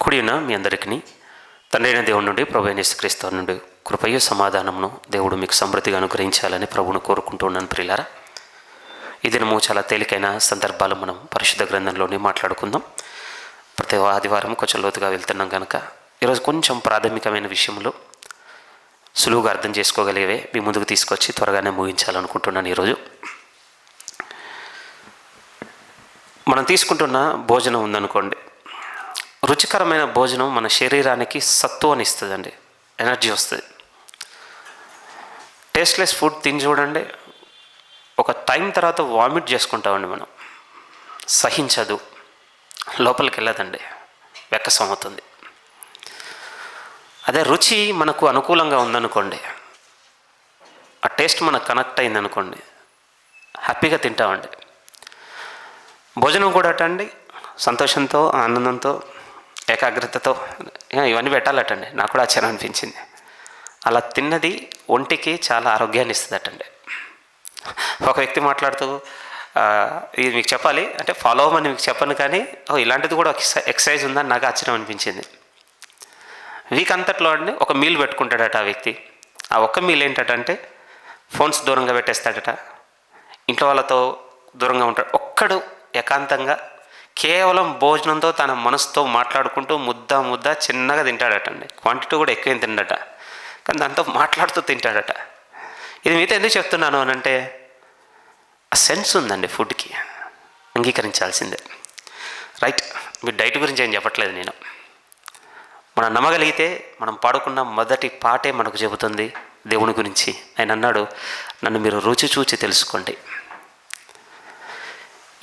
కూడిన మీ అందరికీ తండ్రి అయిన దేవుడి నుండి ప్రభు అయిన యేసుక్రీస్తు నుండి కృపయు సమాధానమును దేవుడు మీకు సమృద్ధిగా అనుగ్రహించాలని ప్రభువును కోరుకుంటున్నాను. ప్రియులారా, ఈ దినము చాలా తేలికైన సందర్భాలు మనం పరిశుద్ధ గ్రంథంలోనే మాట్లాడుకుందాం. ప్రతి ఆదివారం కొంచెం లోతుగా వెళ్తున్నాం కనుక ఈరోజు కొంచెం ప్రాథమికమైన విషయంలో సులువుగా అర్థం చేసుకోగలిగేవే మీ ముందుకు తీసుకొచ్చి త్వరగానే ముగించాలనుకుంటున్నాను. ఈరోజు మనం తీసుకుంటున్న భోజనం ఉందనుకోండి, రుచికరమైన భోజనం మన శరీరానికి సత్తువని ఇస్తుందండి, ఎనర్జీ వస్తుంది. టేస్ట్లెస్ ఫుడ్ తిని చూడండి, ఒక టైం తర్వాత వామిట్ చేసుకుంటామండి, మనం సహించదు, లోపలికి వెళ్ళదండి, వెక్కసం అవుతుంది. అదే రుచి మనకు అనుకూలంగా ఉందనుకోండి, ఆ టేస్ట్ మనకు కనెక్ట్ అయిందనుకోండి, హ్యాపీగా తింటామండి. భోజనం కూడా అటండి సంతోషంతో, ఆనందంతో, ఏకాగ్రతతో ఇవన్నీ పెట్టాలటండి. నాకు కూడా ఆశ్చర్యం అనిపించింది. అలా తిన్నది ఒంటికి చాలా ఆరోగ్యాన్ని ఇస్తుందటండి. ఒక వ్యక్తి మాట్లాడుతూ ఇది మీకు చెప్పాలి అంటే ఫాలో అవ్వమని మీకు చెప్పను, కానీ ఇలాంటిది కూడా ఎక్సర్సైజ్ ఉందని నాకు ఆశ్చర్యం అనిపించింది. వీక్ అంతట్లో అండి ఒక మీల్ పెట్టుకుంటాడట ఆ వ్యక్తి. ఆ ఒక్క మీల్ ఏంటంటే ఫోన్స్ దూరంగా పెట్టేస్తాడట, ఇంట్లో వాళ్ళతో దూరంగా ఉంటాడు, ఒక్కడు ఏకాంతంగా కేవలం భోజనంతో తన మనసుతో మాట్లాడుకుంటూ ముద్ద చిన్నగా తింటాడటండి. క్వాంటిటీ కూడా ఎక్కువేం తిండట, కానీ దాంతో మాట్లాడుతూ తింటాడట. ఇది మీతో ఎందుకు చెప్తున్నాను అని అంటే, ఆ సెన్స్ ఉందండి ఫుడ్కి, అంగీకరించాల్సిందే. రైట్, మీ డైట్ గురించి ఏం చెప్పట్లేదు నేను. మనం నమ్మగలిగితే మనం పాడుకున్న మొదటి పాటే మనకు చెబుతుంది దేవుని గురించి. ఆయన అన్నాడు, నన్ను మీరు రుచి చూచి తెలుసుకోండి.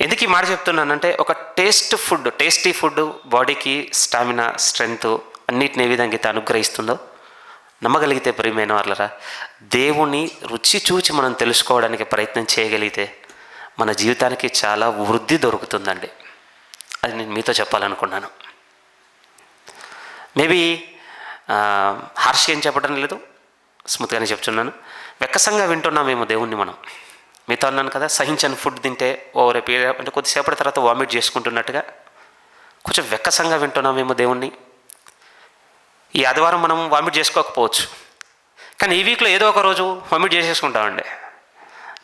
ఎందుకు ఈ మాట చెప్తున్నానంటే, ఒక టేస్టీ ఫుడ్ బాడీకి స్టామినా, స్ట్రెంగ్త్ అన్నిటిని ఏ విధంగా అయితే అనుగ్రహిస్తుందో నమ్మగలిగితే ప్రియమైన వాళ్ళరా, దేవుని రుచి చూచి మనం తెలుసుకోవడానికి ప్రయత్నం చేయగలిగితే మన జీవితానికి చాలా వృద్ధి దొరుకుతుందండి. అది నేను మీతో చెప్పాలనుకున్నాను. మేబీ హార్ష్ ఏం చెప్పడం లేదు, స్మూత్గానే చెప్తున్నాను. వెక్కసంగా వింటున్నామేమో దేవుణ్ణి మనం. మీతో అన్నాను కదా, సహించని ఫుడ్ తింటే రేపు అంటే కొద్దిసేపటి తర్వాత వామిట్ చేసుకుంటున్నట్టుగా కొంచెం వెక్కసంగా వింటున్నామేమో దేవుణ్ణి. ఈ ఆదివారం మనం వామిట్ చేసుకోకపోవచ్చు, కానీ ఈ వీక్లో ఏదో ఒక రోజు వామిట్ చేసేసుకుంటామండి.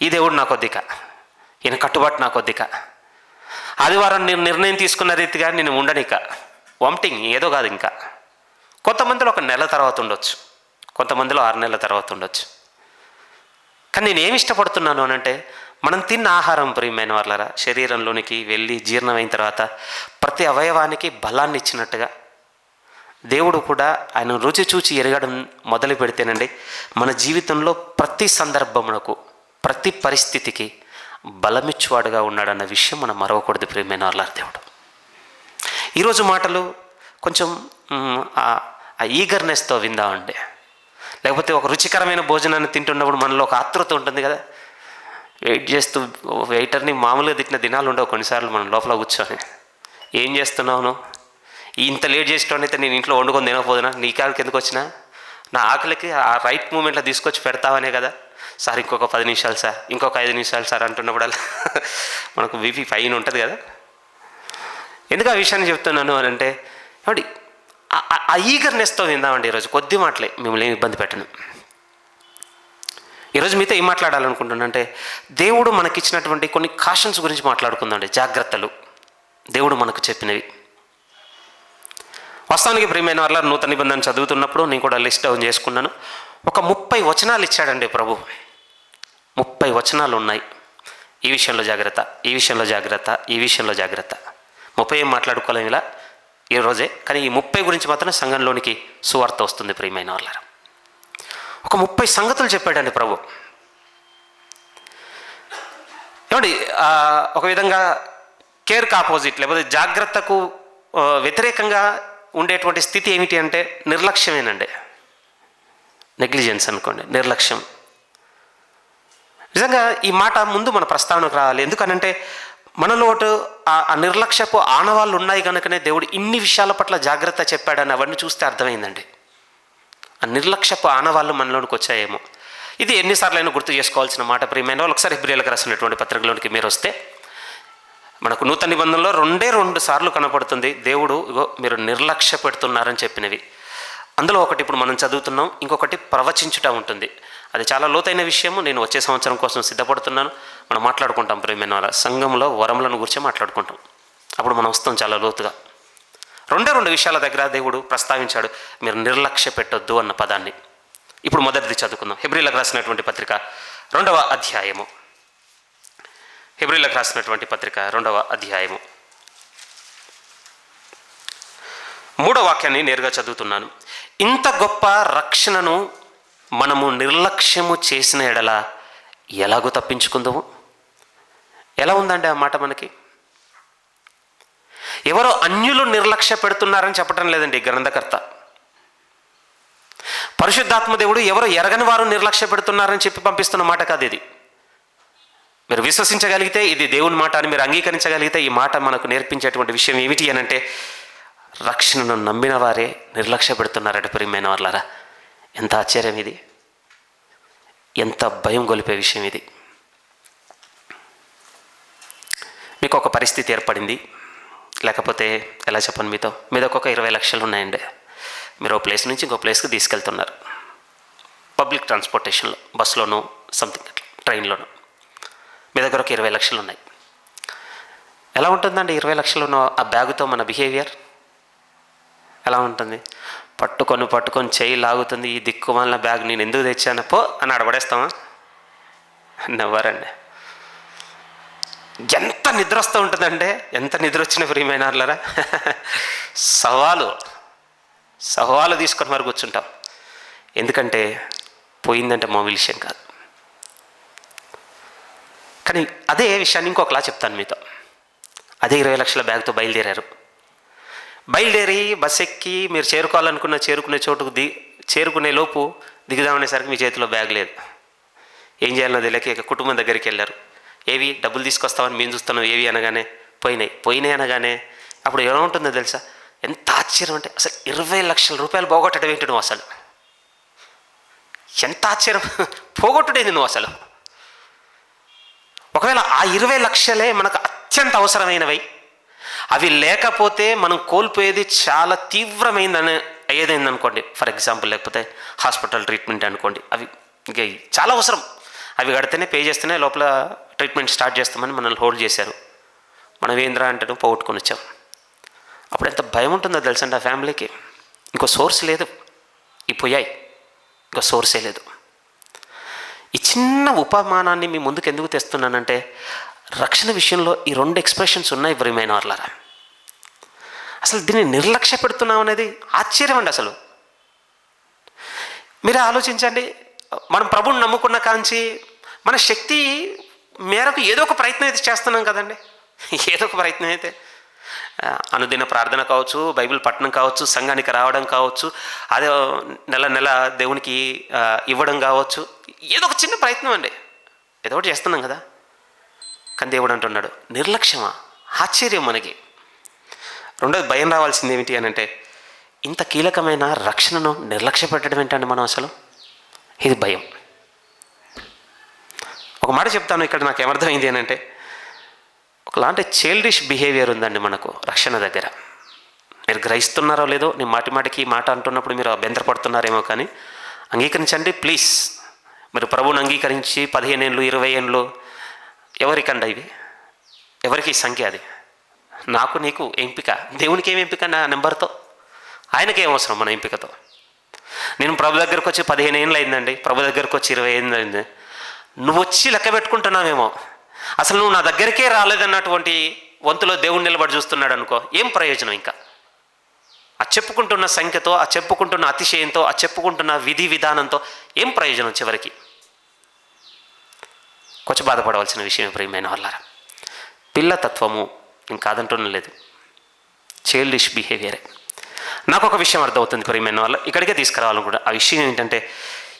ఈ దేవుడు నాకు వద్దిక, ఈయన కట్టుబాటు నాకు వద్దిక, ఆదివారం నేను నిర్ణయం తీసుకున్న రీతిగా నేను ఉండనిక, వామిటింగ్ ఏదో కాదు. ఇంకా కొంతమందిలో 1 నెల తర్వాత ఉండొచ్చు, కొంతమందిలో 6 నెలల తర్వాత ఉండొచ్చు. కానీ నేను ఏమి ఇష్టపడుతున్నాను అని అంటే, మనం తిన్న ఆహారం ప్రియమైన వాళ్ళరా శరీరంలోనికి వెళ్ళి జీర్ణమైన తర్వాత ప్రతి అవయవానికి బలాన్ని ఇచ్చినట్టుగా దేవుడు కూడా ఆయన రుచి చూచి ఎరగడం మొదలు పెడితేనండి మన జీవితంలో ప్రతి సందర్భమునకు, ప్రతి పరిస్థితికి బలమిచ్చువాడుగా ఉన్నాడన్న విషయం మనం మరవకూడదు ప్రియమైన వాళ్ళ దేవుడు. ఈరోజు మాటలు కొంచెం ఆ ఈగర్నెస్తో విందామండి. లేకపోతే ఒక రుచికరమైన భోజనాన్ని తింటున్నప్పుడు మనలో ఒక ఆతృత ఉంటుంది కదా, వెయిట్ చేస్తూ వెయిటర్ని మామూలుగా తిట్టిన దినాలు ఉండవు కొన్నిసార్లు. మనం లోపల కూర్చొని ఏం చేస్తున్నావు, ఇంత లేట్ చేసేటోని అయితే నేను ఇంట్లో వండుకొని తినకపోదునా, నీ కాడికి ఎందుకు వచ్చినా, నా ఆకలికి ఆ రైట్ మూమెంట్లో తీసుకొచ్చి పెడతావనే కదా సార్, ఇంకొక 10 నిమిషాలు సార్, ఇంకొక 5 నిమిషాలు సార్ అంటున్నప్పుడు మనకు బీపీ పైన ఉంటుంది కదా. ఎందుకు ఆ విషయాన్ని చెప్తున్నాను అని అంటే, ఏమండి ఆ ఈగర్నెస్తో విందామండి. ఈరోజు కొద్ది మాటలే, మిమ్మల్ని ఏమి ఇబ్బంది పెట్టను. ఈరోజు మీతో ఏం మాట్లాడాలనుకుంటున్నానంటే, దేవుడు మనకిచ్చినటువంటి కొన్ని కాషన్స్ గురించి మాట్లాడుకుందామండి, జాగ్రత్తలు దేవుడు మనకు చెప్పినవి. వాస్తవానికి ప్రియమైన వాళ్ళ నూతన నిబంధన చదువుతున్నప్పుడు నేను కూడా లిస్ట్ డౌన్ చేసుకున్నాను. ఒక 30 వచనాలు ఇచ్చాడండి ప్రభు. 30 వచనాలు ఉన్నాయి. ఈ విషయంలో జాగ్రత్త, ఈ విషయంలో జాగ్రత్త, ఈ విషయంలో జాగ్రత్త. 30 ఏం మాట్లాడుకోలేము ఇలా ఈరోజే, కానీ ఈ 30 గురించి మాత్రం సంఘంలోనికి సువార్త వస్తుంది ప్రియమైన వాళ్ళ. ఒక 30 సంగతులు చెప్పాడండి ప్రభు. ఏమండి, ఒక విధంగా కేర్కి ఆపోజిట్, లేకపోతే జాగ్రత్తకు వ్యతిరేకంగా ఉండేటువంటి స్థితి ఏమిటి అంటే నిర్లక్ష్యమేనండి. నెగ్లిజెన్స్ అనుకోండి, నిర్లక్ష్యం. నిజంగా ఈ మాట ముందు మన ప్రస్తావనకు రావాలి. ఎందుకనంటే మనలో ఆ నిర్లక్ష్యపు ఆనవాళ్ళు ఉన్నాయి కనుకనే దేవుడు ఇన్ని విషయాల పట్ల జాగ్రత్త చెప్పాడని అవన్నీ చూస్తే అర్థమైందండి. ఆ నిర్లక్ష్యపు ఆనవాళ్ళు మనలోనికి వచ్చాయేమో. ఇది ఎన్నిసార్లు అయినా గుర్తు చేసుకోవాల్సిన మాట ప్రియమైన వాళ్ళు. ఒకసారి హెబ్రీయులకు రాసినటువంటి పత్రికలోనికి మీరు వస్తే మనకు నూతన నిబంధనలో 2 సార్లు కనపడుతుంది దేవుడు ఇగో మీరు నిర్లక్ష్య పెడుతున్నారని చెప్పినవి. అందులో ఒకటి ఇప్పుడు మనం చదువుతున్నాం, ఇంకొకటి ప్రవచించుట ఉంటుంది. అది చాలా లోతైన విషయము. నేను వచ్చే సంవత్సరం కోసం సిద్ధపడుతున్నాను. మనం మాట్లాడుకుంటాం ప్రియమైన వాళ్ళ సంఘంలో వరములను గురించి మాట్లాడుకుంటాం. అప్పుడు మనం వస్తాం చాలా లోతుగా. 2 విషయాల దగ్గర దేవుడు ప్రస్తావించాడు మీరు నిర్లక్ష్య పెట్టొద్దు అన్న పదాన్ని. ఇప్పుడు మొదటిది చదువుకుందాం. హెబ్రీలకు రాసినటువంటి పత్రిక 2వ అధ్యాయము. హెబ్రీలకు రాసినటువంటి పత్రిక 2వ అధ్యాయము 3వ వాక్యాన్ని నేరుగా చదువుతున్నాను. ఇంత గొప్ప రక్షణను మనము నిర్లక్ష్యము చేసిన ఎడల ఎలాగో తప్పించుకుందాము. ఎలా ఉందండి ఆ మాట మనకి? ఎవరో అన్యులు నిర్లక్ష్య పెడుతున్నారని చెప్పడం లేదండి గ్రంథకర్త. పరిశుద్ధాత్మ దేవుడు ఎవరో ఎరగని వారు నిర్లక్ష్య పెడుతున్నారని చెప్పి పంపిస్తున్న మాట కాదు ఇది. మీరు విశ్వసించగలిగితే ఇది దేవుని మాట అని మీరు అంగీకరించగలిగితే ఈ మాట మనకు నేర్పించేటువంటి విషయం ఏమిటి అని అంటే రక్షణను నమ్మిన వారే నిర్లక్ష్య పెడుతున్నారట. ప్రియమైన వాళ్ళారా, ఎంత ఆశ్చర్యం ఇది! ఎంత భయం గొలిపే విషయం ఇది! మీకు ఒక పరిస్థితి ఏర్పడింది, లేకపోతే ఎలా చెప్పను, మీద ఒక 20 లక్షలు ఉన్నాయండి. మీరు ఒక ప్లేస్ నుంచి ఇంకో ప్లేస్కి తీసుకెళ్తున్నారు పబ్లిక్ ట్రాన్స్పోర్టేషన్లో, బస్సులోనో సంథింగ్ అట్లా, ట్రైన్లోనో. మీ దగ్గర ఒక 20 లక్షలు ఉన్నాయి. ఎలా ఉంటుందండి 20 లక్షలు ఉన్న ఆ బ్యాగుతో మన బిహేవియర్ ఎలా ఉంటుంది? పట్టుకొని చేయి లాగుతుంది. ఈ దిక్కుమాలిన బ్యాగ్ నేను ఎందుకు తెచ్చాను పో అని అడబడేస్తామా? నెవ్వరండి. ఎంత నిద్ర వస్తూ ఉంటుందంటే, ఎంత నిద్ర వచ్చిన ప్రియమైన వాళ్ళరా సవాలు తీసుకొని మరి కూర్చుంటాం. ఎందుకంటే పోయిందంటే మామూలు విషయం కాదు. కానీ అదే విషయాన్ని ఇంకొకలా చెప్తాను మీతో. అదే 20 లక్షల బ్యాగ్తో బయలుదేరి బస్ ఎక్కి మీరు చేరుకునే చోటుకు చేరుకునే లోపు దిగుదామనేసరికి మీ చేతిలో బ్యాగ్ లేదు. ఏం చేయాలన్నో తెలియక కుటుంబం దగ్గరికి వెళ్ళారు. ఏవి డబ్బులు తీసుకొస్తామని మేము చూస్తున్నాం, ఏవి అనగానే పోయినాయి అనగానే అప్పుడు ఎలా ఉంటుందో తెలుసా? ఎంత ఆశ్చర్యం అంటే అసలు 20 లక్షల రూపాయలు పోగొట్టడం ఏంటి నువ్వు? అసలు ఎంత ఆశ్చర్యం! పోగొట్టుడేది నువ్వు అసలు. ఒకవేళ ఆ 20 లక్షలే మనకు అత్యంత అవసరమైనవి, అవి లేకపోతే మనం కోల్పోయేది చాలా తీవ్రమైందని అయ్యేదైందనుకోండి. ఫర్ ఎగ్జాంపుల్, లేకపోతే హాస్పిటల్ ట్రీట్మెంట్ అనుకోండి, అవి ఇంకా చాలా అవసరం. అవి కడితేనే పే చేస్తేనే లోపల ట్రీట్మెంట్ స్టార్ట్ చేస్తామని మనల్ని హోల్డ్ చేశారు. మనం ఏంద్రా అంటే పోగొట్టుకొని వచ్చాం. అప్పుడు ఎంత భయం ఉంటుందో తెలుసండి ఆ ఫ్యామిలీకి. ఇంకో సోర్స్ లేదు, ఈ పోయాయి, ఇంకో సోర్సే లేదు. ఈ చిన్న ఉపమానాన్ని మీ ముందుకు ఎందుకు తెస్తున్నానంటే రక్షణ విషయంలో ఈ 2 ఎక్స్ప్రెషన్స్ ఉన్నాయి ప్రియమైన వాళ్ళారా. అసలు దీన్ని నిర్లక్ష్య పెడుతున్నాం అనేది ఆశ్చర్యం అండి. అసలు మీరే ఆలోచించండి. మనం ప్రభువుని నమ్ముకున్న కాంచి మన శక్తి మేరకు ఏదో ఒక ప్రయత్నం అయితే చేస్తున్నాం కదండి. ఏదో ఒక ప్రయత్నం అయితే, అనుదిన ప్రార్థన కావచ్చు, బైబిల్ పఠనం కావచ్చు, సంఘానికి రావడం కావచ్చు, అదే నెల దేవునికి ఇవ్వడం కావచ్చు, ఏదో ఒక చిన్న ప్రయత్నం అండి, ఏదో ఒకటి చేస్తున్నాం కదా. కానీ దేవుడు అంటున్నాడు నిర్లక్ష్యమా? ఆశ్చర్యం మనకి. రెండోది భయం రావాల్సింది ఏమిటి అని అంటే ఇంత కీలకమైన రక్షణను నిర్లక్ష్య పెట్టడం ఏంటండి మనం అసలు? ఇది భయం. ఒక మాట చెప్తాను ఇక్కడ, నాకు ఏమర్థమైంది అని అంటే ఒకలాంటి చైల్డిష్ బిహేవియర్ ఉందండి మనకు రక్షణ దగ్గర. మీరు గ్రహిస్తున్నారో లేదో, నేను మాటికి మాట అంటున్నప్పుడు మీరు అభ్యంతరపడుతున్నారేమో, కానీ అంగీకరించండి ప్లీజ్. మీరు ప్రభువుని అంగీకరించి 15 ఏళ్ళు 20 ఏళ్ళు ఎవరికండి ఇవి? ఎవరికి సంఖ్య అది? నాకు నీకు ఎంపిక. దేవునికి ఏం ఎంపిక నా నెంబర్తో? ఆయనకేం అవసరం మన ఎంపికతో? నేను ప్రభు దగ్గరకు వచ్చి 15 ఏళ్ళు అయిందండి, ప్రభు దగ్గరకు వచ్చి 20 ఏళ్ళు అయింది. నువ్వు వచ్చి లెక్క పెట్టుకుంటున్నావేమో, అసలు నువ్వు నా దగ్గరికే రాలేదన్నటువంటి వంతులో దేవుడు నిలబడి చూస్తున్నాడు అనుకో, ఏం ప్రయోజనం? ఇంకా ఆ చెప్పుకుంటున్న సంఖ్యతో, ఆ చెప్పుకుంటున్న అతిశయంతో, ఆ చెప్పుకుంటున్న విధి విధానంతో ఏం ప్రయోజనం? చివరికి కొంచెం బాధపడవలసిన విషయం ప్రియమైన వాళ్ళారా. పిల్లతత్వము నేను కాదంటున్న లేదు, చైల్డిష్ బిహేవియరే. నాకు ఒక విషయం అర్థమవుతుంది ప్రియమైన వాళ్ళ, ఇక్కడికే తీసుకురావాలనుకుంటా. ఆ విషయం ఏంటంటే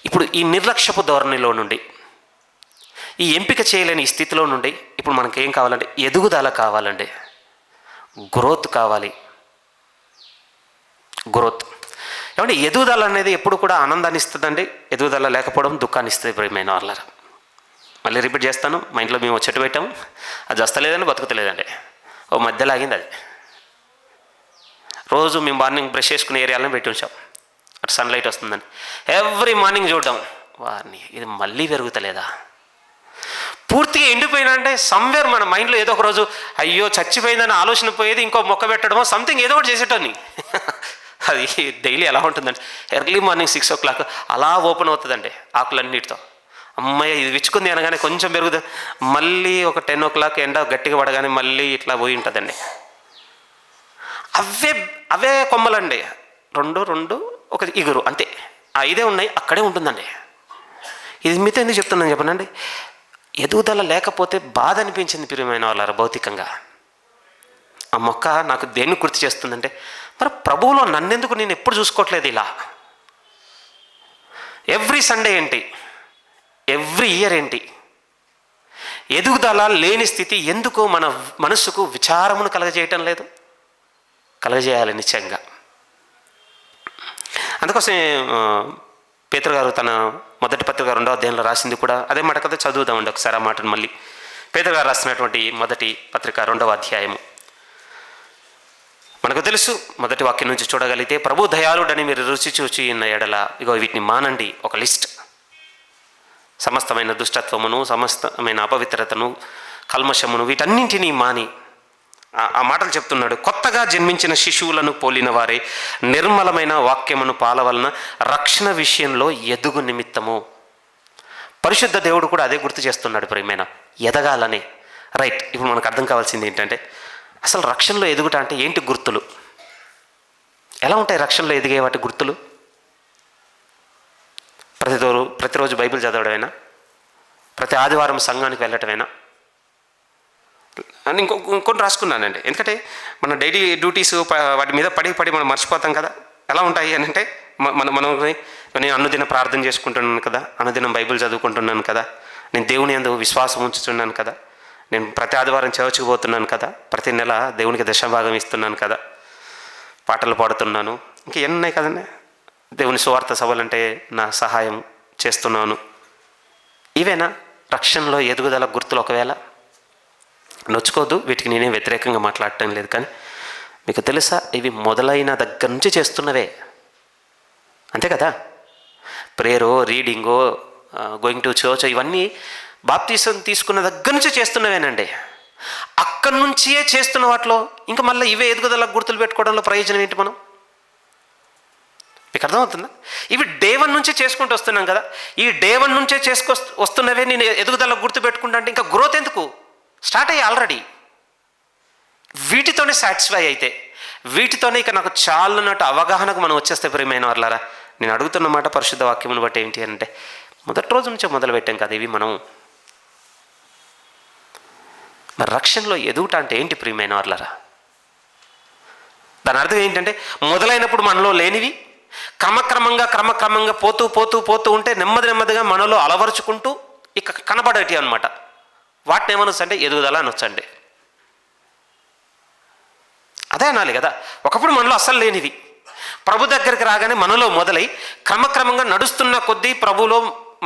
ఇప్పుడు ఈ నిర్లక్ష్యపు ధోరణిలో నుండి, ఈ ఎంపిక చేయలేని ఈ స్థితిలో నుండి ఇప్పుడు మనకి ఏం కావాలంటే ఎదుగుదల కావాలండి, గ్రోత్ కావాలి. గ్రోత్ ఏమంటే ఎదుగుదల అనేది ఎప్పుడు కూడా ఆనందాన్ని ఇస్తుందండి. ఎదుగుదల లేకపోవడం దుఃఖాన్ని ఇస్తుంది ప్రియమైన వాళ్ళారా. మళ్ళీ రిపీట్ చేస్తాను, మా ఇంట్లో మేము చెట్టు పెట్టాము, అది వస్తలేదండి, బతుకుతలేదండి. ఓ మధ్యలో ఆగింది అది. రోజు మేము మార్నింగ్ బ్రష్ చేసుకునే ఏరియాలను పెట్టి ఉంచాం, అటు సన్లైట్ వస్తుందని. ఎవ్రీ మార్నింగ్ చూడడం, వారిని ఇది మళ్ళీ పెరుగుతలేదా, పూర్తిగా ఎండిపోయినా అంటే సమ్వేర్ మన మైండ్లో ఏదో ఒక రోజు అయ్యో చచ్చిపోయిందని ఆలోచన పోయేది, ఇంకో మొక్క పెట్టడమో సంథింగ్ ఏదో ఒకటి చేసేటోని. అది డైలీ ఎలా ఉంటుందండి, ఎర్లీ మార్నింగ్ 6 o'clock అలా ఓపెన్ అవుతుందండి ఆకులన్నిటితో. అమ్మాయి ఇది విచ్చుకుంది అనగానే కొంచెం పెరుగుతుంది, మళ్ళీ ఒక 10 o'clock ఎండ గట్టిగా పడగానే మళ్ళీ ఇట్లా పోయి ఉంటుందండి. అవే కొమ్మలండి, రెండు ఒక ఇగురు అంతే, ఆ ఇదే ఉన్నాయి, అక్కడే ఉంటుందండి. ఇది మీతో ఎందుకు చెప్తున్నాను చెప్పనండి, ఎదుగుదల లేకపోతే బాధ అనిపించింది ప్రియమైన వాళ్ళారా భౌతికంగా. ఆ మొక్క నాకు దేన్ని గుర్తు చేస్తుందంటే, మరి ప్రభువులో నన్నెందుకు నేను ఎప్పుడు చూసుకోవట్లేదు ఇలా. ఎవ్రీ సండే ఏంటి, ఎవ్రీ ఇయర్ ఏంటి, ఎదుగుదల లేని స్థితి ఎందుకు మన మనస్సుకు విచారమును కలగజేయటం లేదు? కలగజేయాలి నిశ్చయంగా. అందుకోసం పేతురు గారు తన మొదటి పత్రిక 2వ అధ్యాయంలో రాసింది కూడా అదే మాట కదా, చదువుదామండి ఒకసారి ఆ మాటను మళ్ళీ. పేతురు గారు రాసినటువంటి మొదటి పత్రిక 2వ అధ్యాయము. మనకు తెలుసు, మొదటి వాక్యం నుంచి చూడగలిగితే, ప్రభు దయాళుడని మీరు రుచి చూచి ఉన్న ఎడల ఇగో వీటిని మానండి. ఒక లిస్ట్, సమస్తమైన దుష్టత్వమును, సమస్తమైన అపవిత్రతను, కల్మషమును, వీటన్నింటినీ మాని ఆ మాటలు చెప్తున్నాడు. కొత్తగా జన్మించిన శిశువులను పోలిన వారే నిర్మలమైన వాక్యమును పాలవలన రక్షణ విషయంలో ఎదుగు నిమిత్తము. పరిశుద్ధ దేవుడు కూడా అదే గుర్తు చేస్తున్నాడు ప్రియమైన, ఎదగాలని. రైట్, ఇప్పుడు మనకు అర్థం కావాల్సింది ఏంటంటే, అసలు రక్షణలో ఎదుగుట అంటే ఏంటి? గుర్తులు ఎలా ఉంటాయి రక్షణలో ఎదిగే వాటి గుర్తులు? ప్రతిరోజు బైబిల్ చదవడమేనా? ప్రతి ఆదివారం సంఘానికి వెళ్ళటమేనా? అని ఇంకొన్ని రాసుకున్నానండి, ఎందుకంటే మన డైలీ డ్యూటీస్ వాటి మీద పడి మనం మర్చిపోతాం కదా. ఎలా ఉంటాయి అని అంటే, నేను అనుదిన ప్రార్థన చేసుకుంటున్నాను కదా, అనుదినం బైబిల్ చదువుకుంటున్నాను కదా, నేను దేవుని యందు విశ్వాసం ఉంచుతున్నాను కదా, నేను ప్రతి ఆదివారం చర్చికి పోతున్నాను కదా, ప్రతి నెల దేవునికి దశభాగం ఇస్తున్నాను కదా, పాటలు పాడుతున్నాను, ఇంకా ఎన్ని ఉన్నాయి కదండి, దేవుని సువార్త సభలంటే నా సహాయం చేస్తున్నాను. ఇవేనా రక్షణలో ఎదుగుదల గుర్తులు? ఒకవేళ నొచ్చుకోవద్దు, వీటికి నేనే వ్యతిరేకంగా మాట్లాడటం లేదు, కానీ మీకు తెలుసా, ఇవి మొదలైన దగ్గర నుంచి చేస్తున్నవే, అంతే కదా. ప్రేయరో, రీడింగో, గోయింగ్ టు చర్చ్, ఇవన్నీ బాప్తీసం తీసుకున్న దగ్గర నుంచి చేస్తున్నవేనండి. అక్కడి నుంచే చేస్తున్న వాటిలో ఇంకా మళ్ళీ ఇవే ఎదుగుదల గుర్తులు పెట్టుకోవడంలో ప్రయోజనం ఏంటి? మీకు అర్థమవుతుందా? ఇవి డే 1 నుంచే చేసుకుంటూ వస్తున్నాం కదా, ఈ డే 1 నుంచే వస్తున్నవే నేను ఎదుగుదల గుర్తు పెట్టుకుంటా అంటే ఇంకా గ్రోత్ ఎందుకు? స్టార్ట్ అయ్యి ఆల్రెడీ. వీటితోనే సాటిస్ఫై అయితే, వీటితోనే ఇక నాకు చాలన్నట్టు అవగాహనకు మనం వచ్చేస్తే ప్రియమైన వాళ్ళారా, నేను అడుగుతున్న మాట పరిశుద్ధ వాక్యమును బట్టి ఏంటి అంటే, మొదటి రోజు నుంచే మొదలు పెట్టాం కదా ఇవి మనం. మరి రక్షణలో ఎదుగుట అంటే ఏంటి ప్రియమైన వాళ్ళారా? దాని అర్థం ఏంటంటే, మొదలైనప్పుడు మనలో లేనివి క్రమక్రమంగా పోతూ ఉంటే నెమ్మదిగా మనలో అలవరుచుకుంటూ ఇక కనబడేటి అనమాట. వాటిని ఏమనొచ్చు అంటే ఎదుగుదల అనొచ్చండి. అదే అనాలి కదా. ఒకప్పుడు మనలో అస్సలు లేనివి ప్రభు దగ్గరికి రాగానే మనలో మొదలై క్రమక్రమంగా నడుస్తున్న కొద్దీ,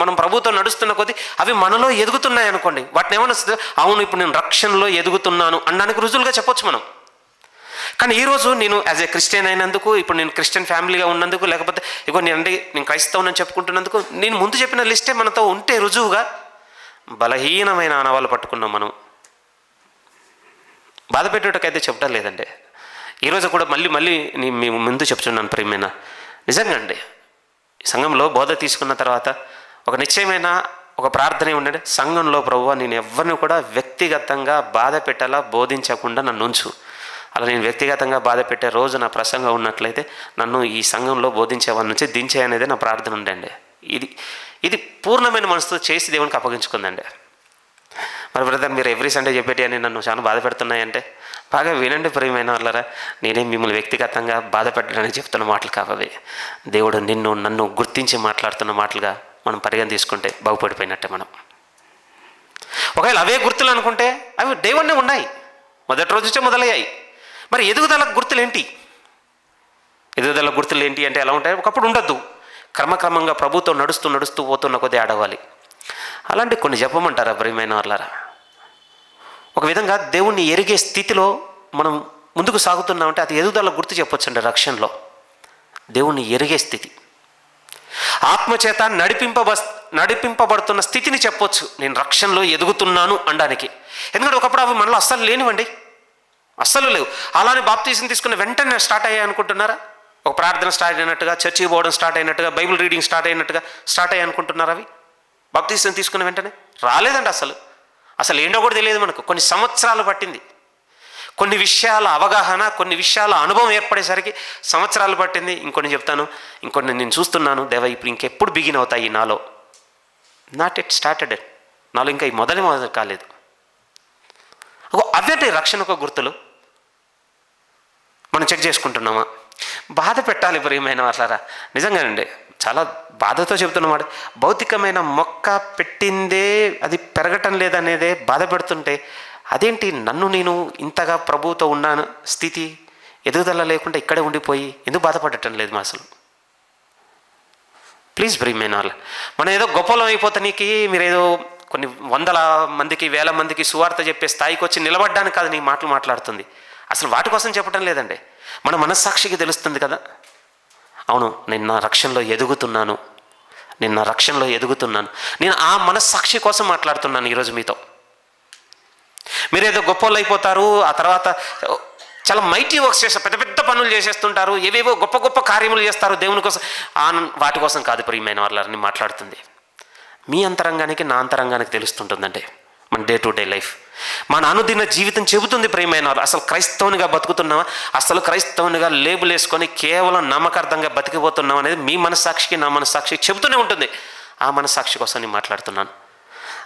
మనం ప్రభుతో నడుస్తున్న కొద్దీ అవి మనలో ఎదుగుతున్నాయి అనుకోండి, వాటిని ఏమనొస్తుంది? అవును, ఇప్పుడు నేను రక్షణలో ఎదుగుతున్నాను అనడానికి రుజువులుగా చెప్పొచ్చు మనం. కానీ ఈరోజు నేను యాజ్ ఏ క్రిస్టియన్ అయినందుకు, ఇప్పుడు నేను క్రిస్టియన్ ఫ్యామిలీగా ఉన్నందుకు, లేకపోతే ఇగో నేను క్రైస్తవునని చెప్పుకుంటున్నందుకు, నేను ముందు చెప్పిన లిస్టే మనతో ఉంటే రుజువుగా బలహీనమైన ఆనవాళ్ళు పట్టుకున్నాం మనం. బాధ పెట్టేటకైతే చెప్పడం లేదండి. ఈరోజు కూడా మళ్ళీ మీ ముందు చెప్తున్నాను ప్రియమైన, నిజంగా అండి, సంఘంలో బోధ తీసుకున్న తర్వాత ఒక నిశ్చయమైన ఒక ప్రార్థనే ఉండండి, సంఘంలో ప్రభువా నేను ఎవరిని కూడా వ్యక్తిగతంగా బాధ పెట్టాలా బోధించకుండా నన్ను ఉంచు. అలా నేను వ్యక్తిగతంగా బాధ పెట్టే రోజు నా ప్రసంగం ఉన్నట్లయితే నన్ను ఈ సంఘంలో బోధించే వాళ్ళ నుంచి దించే అనేది నా ప్రార్థన ఉండండి. ఇది పూర్ణమైన మనసుతో చేసి దేవునికి అప్పగించుకుందండి. మరి బ్రదర్, మీరు ఎవ్రీ సండే చెప్పేటి అని నన్ను చాలా బాధ పెడుతున్నాయంటే, బాగా వినండి ప్రియమైన వాళ్ళరా, నేనేం మిమ్మల్ని వ్యక్తిగతంగా బాధ పెట్టడానికి చెప్తున్న మాటలు కావవి. దేవుడు నన్ను గుర్తించి మాట్లాడుతున్న మాటలుగా మనం పరిగణ తీసుకుంటే బాగుపడిపోయినట్టే మనం. ఒకవేళ అవే గుర్తులు అనుకుంటే అవి డే 1 ఉన్నాయి, మొదటి రోజు నుంచే మొదలయ్యాయి. మరి ఎదుగుదల గుర్తులు ఏంటి? ఎదుగుదల గుర్తులు ఏంటి అంటే ఎలా ఉంటాయి? ఒకప్పుడు ఉండొద్దు, క్రమక్రమంగా ప్రభుతో నడుస్తూ పోతున్న కొద్దీ ఆడవాలి. అలాంటి కొన్ని చెప్పమంటారా ప్రియమైన వాళ్ళారా? ఒక విధంగా దేవుణ్ణి ఎరిగే స్థితిలో మనం ముందుకు సాగుతున్నామంటే అది ఎదుగుదల గుర్తు చెప్పొచ్చండి. రక్షణలో దేవుణ్ణి ఎరిగే స్థితి, ఆత్మచేత నడిపింపబడుతున్న స్థితిని చెప్పొచ్చు నేను రక్షణలో ఎదుగుతున్నాను అనడానికి. ఎందుకంటే ఒకప్పుడు అవి మనలో అస్సలు లేనివ్వండి, అస్సలు లేవు. అలానే బాప్తీసం తీసుకున్న వెంటనే స్టార్ట్ అయ్యాయి అనుకుంటున్నారా? ఒక ప్రార్థన స్టార్ట్ అయినట్టుగా, చర్చికి పోవడం స్టార్ట్ అయినట్టుగా, బైబిల్ రీడింగ్ స్టార్ట్ అయినట్టుగా స్టార్ట్ అయ్యాయి అనుకుంటున్నారు? అవి బాప్తీసం తీసుకున్న వెంటనే రాలేదండి. అసలు ఏంటో కూడా తెలియదు మనకు. కొన్ని సంవత్సరాలు పట్టింది. కొన్ని విషయాల అవగాహన, కొన్ని విషయాల అనుభవం ఏర్పడేసరికి సంవత్సరాలు పట్టింది. ఇంకొన్ని చెప్తాను, ఇంకొన్ని నేను చూస్తున్నాను, దేవ ఇప్పుడు ఇంకెప్పుడు బిగిన్ అవుతాయి నాలో. నాట్ ఇట్ స్టార్టెడ్, నాలో ఇంకా ఈ మొదలు కాలేదు. అవేంటి రక్షణకు గుర్తులు? మనం చెక్ చేసుకుంటున్నామా? బాధ పెట్టాలి ప్రియమైన వాళ్ళారా, నిజంగానండి. చాలా బాధతో చెబుతున్నమాట. భౌతికమైన మొక్క పెట్టిందే అది పెరగటం లేదనేదే బాధ పెడుతుంటే, అదేంటి నన్ను నేను ఇంతగా ప్రభువుతో ఉన్నాను స్థితి ఎదుగుదల లేకుండా ఇక్కడే ఉండిపోయి ఎందుకు బాధపడటం లేదు? అసలు ప్లీజ్ ప్రియమైన వాళ్ళు, మనం ఏదో గొప్పలం అయిపోతానికి మీరేదో కొన్ని వందల మందికి, వేల మందికి సువార్త చెప్పే స్థాయికి వచ్చి నిలబడ్డానికి కాదు నీ మాటలు మాట్లాడుతుంది. అసలు వాటి కోసం చెప్పడం లేదండి. మన మనస్సాక్షికి తెలుస్తుంది కదా, అవును నేను నా రక్షణలో ఎదుగుతున్నాను, నేను ఆ మనస్సాక్షి కోసం మాట్లాడుతున్నాను ఈరోజు మీతో. మీరేదో గొప్పలు అయిపోతారు, ఆ తర్వాత చాలా మైటీ వర్క్స్ చేస్తారు, పెద్ద పెద్ద పనులు చేసేస్తుంటారు, ఏవేవో గొప్ప గొప్ప కార్యములు చేస్తారు దేవుని కోసం. వాటి కోసం కాదు ప్రియమైన వాళ్ళని మాట్లాడుతుంది. మీ అంతరంగానికి నా అంతరంగానికి తెలుస్తుంటుందండి మన డే టు డే లైఫ్, మన అనుదిన జీవితం చెబుతుంది ప్రియమైన వాళ్ళు. అసలు క్రైస్తవునిగా బతుకుతున్నావా, అసలు క్రైస్తవునిగా లేబుల్ వేసుకొని కేవలం నమ్మకార్థంగా బతికిపోతున్నాం అనేది మీ మనస్సాక్షికి నా మనస్సాక్షికి చెబుతూనే ఉంటుంది. ఆ మనస్సాక్షి కోసం నేను మాట్లాడుతున్నాను.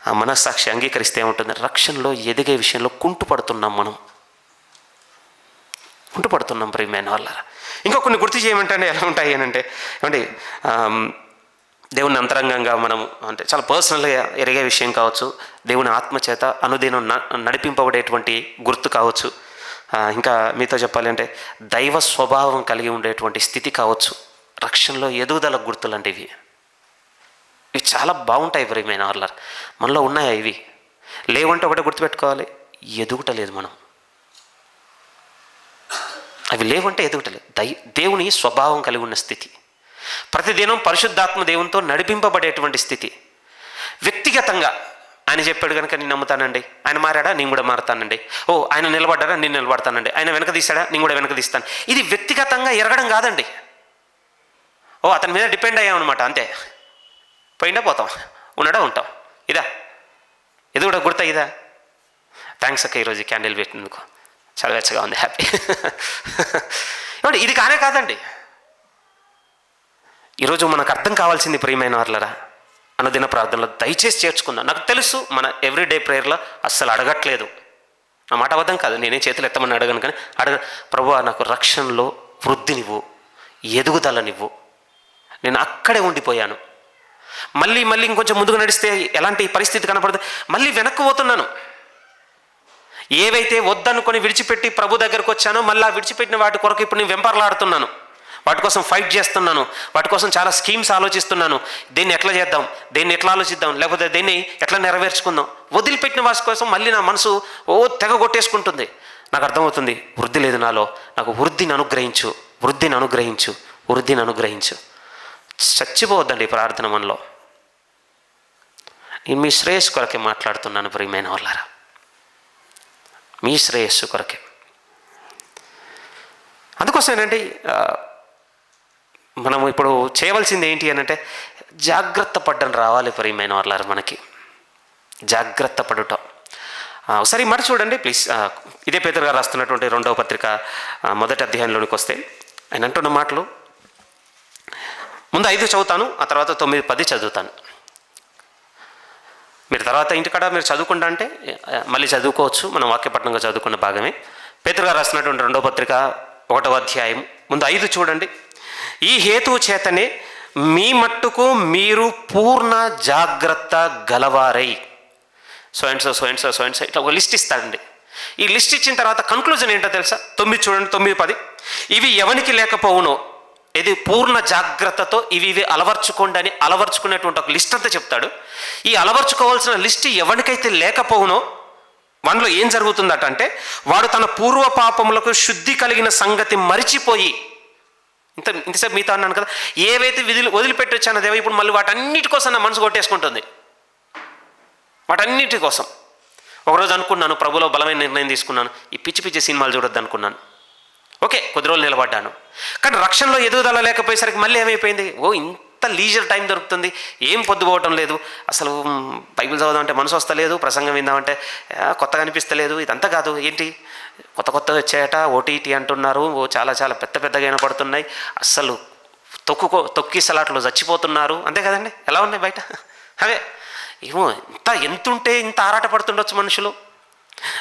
ఆ మనస్సాక్షి అంగీకరిస్తే ఏముంటుంది? రక్షణలో ఎదిగే విషయంలో కుంటుపడుతున్నాం ప్రియమైన వాళ్ళ. ఇంకా కొన్ని గుర్తు చేయమంటే ఎలా ఉంటాయి అని అంటే, ఏమంటే దేవుని అంతరంగంగా మనం అంటే చాలా పర్సనల్గా ఎరిగే విషయం కావచ్చు, దేవుని ఆత్మచేత అనుదినం నడిపింపబడేటువంటి గుర్తు కావచ్చు, ఇంకా మీతో చెప్పాలి అంటే దైవ స్వభావం కలిగి ఉండేటువంటి స్థితి కావచ్చు. రక్షణలో ఎదుగుదల గుర్తులు అంటే ఇవి చాలా బాగుంటాయి ప్రియమైన వాళ్ళ. మనలో ఉన్నాయా ఇవి? లేవంటే ఒకటే గుర్తుపెట్టుకోవాలి, ఎదుగుటలేదు మనం. అవి లేవంటే ఎదుగుటలేదు. దేవుని స్వభావం కలిగి ఉన్న స్థితి, ప్రతిదినం పరిశుద్ధాత్మ దేవునితో నడిపింపబడేటువంటి స్థితి. వ్యక్తిగతంగా ఆయన చెప్పాడు కనుక నేను నమ్ముతానండి, ఆయన మారాడా నేను కూడా మారుతానండి, ఆయన నిలబడ్డాడా నేను నిలబడతానండి, ఆయన వెనక తీశాడా నేను కూడా వెనక తీస్తాను. ఇది వ్యక్తిగతంగా ఎరగడం కాదండి. అతని మీద డిపెండ్ అయ్యామన్నమాట, అంతే. పోయిండా పోతాం, ఉన్నాడా ఉంటాం. ఇది కూడా గుర్తా ఇదా? థ్యాంక్స్ అక్క, ఈరోజు క్యాండిల్ పెట్టినందుకు చాలా వెచ్చగా ఉంది, హ్యాపీ. ఇది కానే కాదండి. ఈరోజు మనకు అర్థం కావాల్సింది ప్రియమైన వాళ్ళరా, అనుదిన ప్రార్థనలో దయచేసి చేర్చుకుందాం. నాకు తెలుసు మన ఎవ్రీడే ప్రేయర్లో అస్సలు అడగట్లేదు, నా మాట అబద్ధం కాదు, నేనే చేతులు ఎత్తమని అడగను. కానీ ప్రభువా నాకు రక్షణలో వృద్ధినివ్వు, ఎదుగుదలనివ్వు. నేను అక్కడే ఉండిపోయాను. మళ్ళీ ఇంకొంచెం ముందుకు నడిస్తే ఎలాంటి పరిస్థితి కనపడదు, మళ్ళీ వెనక్కి పోతున్నాను. ఏవైతే వద్దనుకొని విడిచిపెట్టి ప్రభు దగ్గరకు వచ్చానో మళ్ళీ విడిచిపెట్టిన వాటి కొరకు ఇప్పుడు నేను వెంపర్లాడుతున్నాను, వాటి కోసం ఫైట్ చేస్తున్నాను, వాటి కోసం చాలా స్కీమ్స్ ఆలోచిస్తున్నాను. దీన్ని ఎట్లా చేద్దాం, దీన్ని ఎట్లా ఆలోచిద్దాం, లేకపోతే దీన్ని ఎట్లా నెరవేర్చుకుందాం. వదిలిపెట్టిన వాటి కోసం మళ్ళీ నా మనసు తెగ కొట్టేసుకుంటుంది. నాకు అర్థమవుతుంది వృద్ధి లేదు నాలో, నాకు వృద్ధిని అనుగ్రహించు. చచ్చిపోవద్దండి ప్రార్థన మనలో. నేను మీ శ్రేయస్సు కొరకే మాట్లాడుతున్నాను ప్రియమైన వాళ్ళారా, మీ శ్రేయస్సు కొరకే. అందుకోసం ఏంటంటే మనం ఇప్పుడు చేయవలసింది ఏంటి అని అంటే జాగ్రత్త పడ్డం రావాలి ప్రియమైన వాళ్ళారా. మనకి జాగ్రత్త పడటం. ఒకసారి మాట చూడండి ప్లీజ్. ఇదే పేతురు గారు రాస్తున్నటువంటి 2వ పత్రిక 1వ అధ్యాయంలోనికి వస్తే ఆయన అంటున్న మాటలు ముందు 5 చదువుతాను, ఆ తర్వాత 9, 10 చదువుతాను. మీరు తర్వాత ఇంటికాడ మీరు చదువుకుంటా అంటే మళ్ళీ చదువుకోవచ్చు, మనం వాక్యపట్నంగా చదువుకున్న భాగమే. పేతురు గారు రాస్తున్నటువంటి 2వ పత్రిక 1వ అధ్యాయం ముందు 5 చూడండి. ఈ హేతువు చేతనే మీ మట్టుకు మీరు పూర్ణ జాగ్రత్త గలవారై, సో అండ్ సో ఇట్లా ఒక లిస్ట్ ఇస్తాడండి. ఈ లిస్ట్ ఇచ్చిన తర్వాత కన్క్లూజన్ ఏంటో తెలుసా? 9 చూడండి, 9, 10. ఇవి ఎవనికి లేకపోవునో, ఇది పూర్ణ జాగ్రత్తతో ఇవి అలవర్చుకోండి అని అలవర్చుకునేటువంటి ఒక లిస్ట్ అంతా చెప్తాడు. ఈ అలవర్చుకోవాల్సిన లిస్ట్ ఎవరికైతే లేకపోవునో వానిలో ఏం జరుగుతుందట అంటే, వాడు తన పూర్వ పాపములకు శుద్ధి కలిగిన సంగతి మరిచిపోయి, ఇంతసేపు మీతో అన్నాను కదా, ఏవైతే విధులు వదిలిపెట్టి వచ్చానో దేవ, ఇప్పుడు మళ్ళీ వాటన్నిటి కోసం నా మనసు కొట్టేసుకుంటుంది. వాటన్నిటి కోసం. ఒకరోజు అనుకున్నాను, ప్రభులో బలమైన నిర్ణయం తీసుకున్నాను, ఈ పిచ్చి పిచ్చి సినిమాలు చూడొద్దు అనుకున్నాను. ఓకే, కొద్ది రోజులు నిలబడ్డాను. కానీ రక్షణలో ఎదుగుదల లేకపోయేసరికి మళ్ళీ ఏమైపోయింది, ఇంత లీజర్ టైం దొరుకుతుంది, ఏం పొద్దుపోవటం లేదు, అసలు బైబిల్ చదవదామంటే మనసు వస్తలేదు, ప్రసంగం విందామంటే కొత్తగా అనిపిస్తలేదు. ఇదంతా కాదు, ఏంటి కొత్త వచ్చాయట, ఓటీటీ అంటున్నారు, చాలా చాలా పెద్దగా వినపడుతున్నాయి, అస్సలు తొక్కిసలాట్లు చచ్చిపోతున్నారు, అంతే కదండి. ఎలా ఉన్నాయి బయట? అవే ఏమో, ఎంతుంటే ఇంత ఆరాట పడుతుండొచ్చు మనుషులు,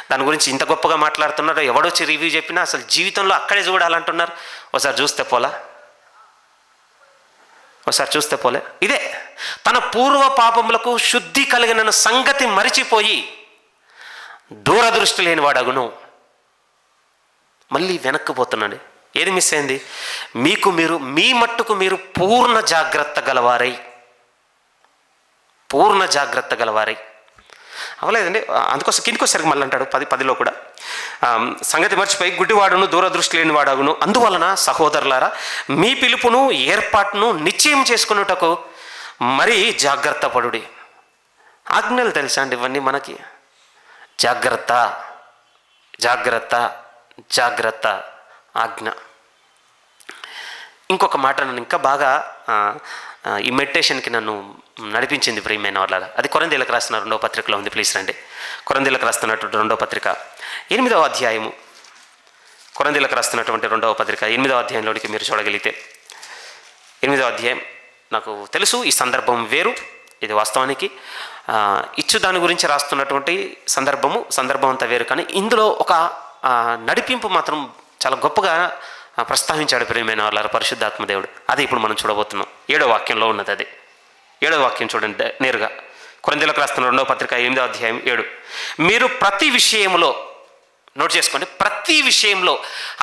దాని గురించి ఇంత గొప్పగా మాట్లాడుతున్నారు. ఎవడొచ్చి రివ్యూ చెప్పినా అసలు జీవితంలో అక్కడే చూడాలంటున్నారు. ఒకసారి చూస్తే పోలే. ఇదే తన పూర్వ పాపములకు శుద్ధి కలిగిన సంగతి మరిచిపోయి దూరదృష్టి లేని వాడగును. మళ్ళీ వెనక్కిపోతున్నాడు. ఏది మిస్ అయింది? మీ మట్టుకు మీరు పూర్ణ జాగ్రత్త గలవారై అవలేదండి. అందుకోసం కిందికి వచ్చేసరికి మళ్ళీ అంటాడు 10:10లో కూడా, సంగతి మర్చిపోయి గుడ్డివాడును దూరదృష్టి లేని వాడగును. అందువలన సహోదరులారా, మీ పిలుపును ఏర్పాటును నిశ్చయం చేసుకున్నటకు మరీ జాగ్రత్త పడుడి. ఆజ్ఞలు తెలుసా అండి ఇవన్నీ మనకి? జాగ్రత్త ఆజ్ఞ. ఇంకొక మాట నన్ను ఇంకా బాగా ఈ మెడిటేషన్కి నన్ను నడిపించింది ప్రియమైన వాళ్ళ, అది కొరింథీయులకు రాస్తున్న 2వ పత్రికలో ఉంది. ప్లీజ్ రండి. కొరింథీయులకు రాస్తున్నటువంటి 2వ పత్రిక 8వ అధ్యాయము. కొరింథీయులకు రాస్తున్నటువంటి 2వ పత్రిక 8వ అధ్యాయంలోనికి మీరు చూడగలిగితే, 8వ అధ్యాయం, నాకు తెలుసు ఈ సందర్భం వేరు, ఇది వాస్తవానికి ఇచ్చు దాని గురించి రాస్తున్నటువంటి సందర్భం అంతా వేరు, కానీ ఇందులో ఒక నడిపింపు మాత్రం చాలా గొప్పగా ప్రస్తావించాడు ప్రియమైన వాళ్ళ పరిశుద్ధాత్మ దేవుడు. అది ఇప్పుడు మనం చూడబోతున్నాం. 7వ వాక్యంలో ఉన్నది అది. 7వ వాక్యం చూడండి నేరుగా. కొరింథీయులకు రాస్తున్న 2వ పత్రిక 8వ అధ్యాయం 7. మీరు ప్రతి విషయంలో, నోట్ చేసుకోండి, ప్రతి విషయంలో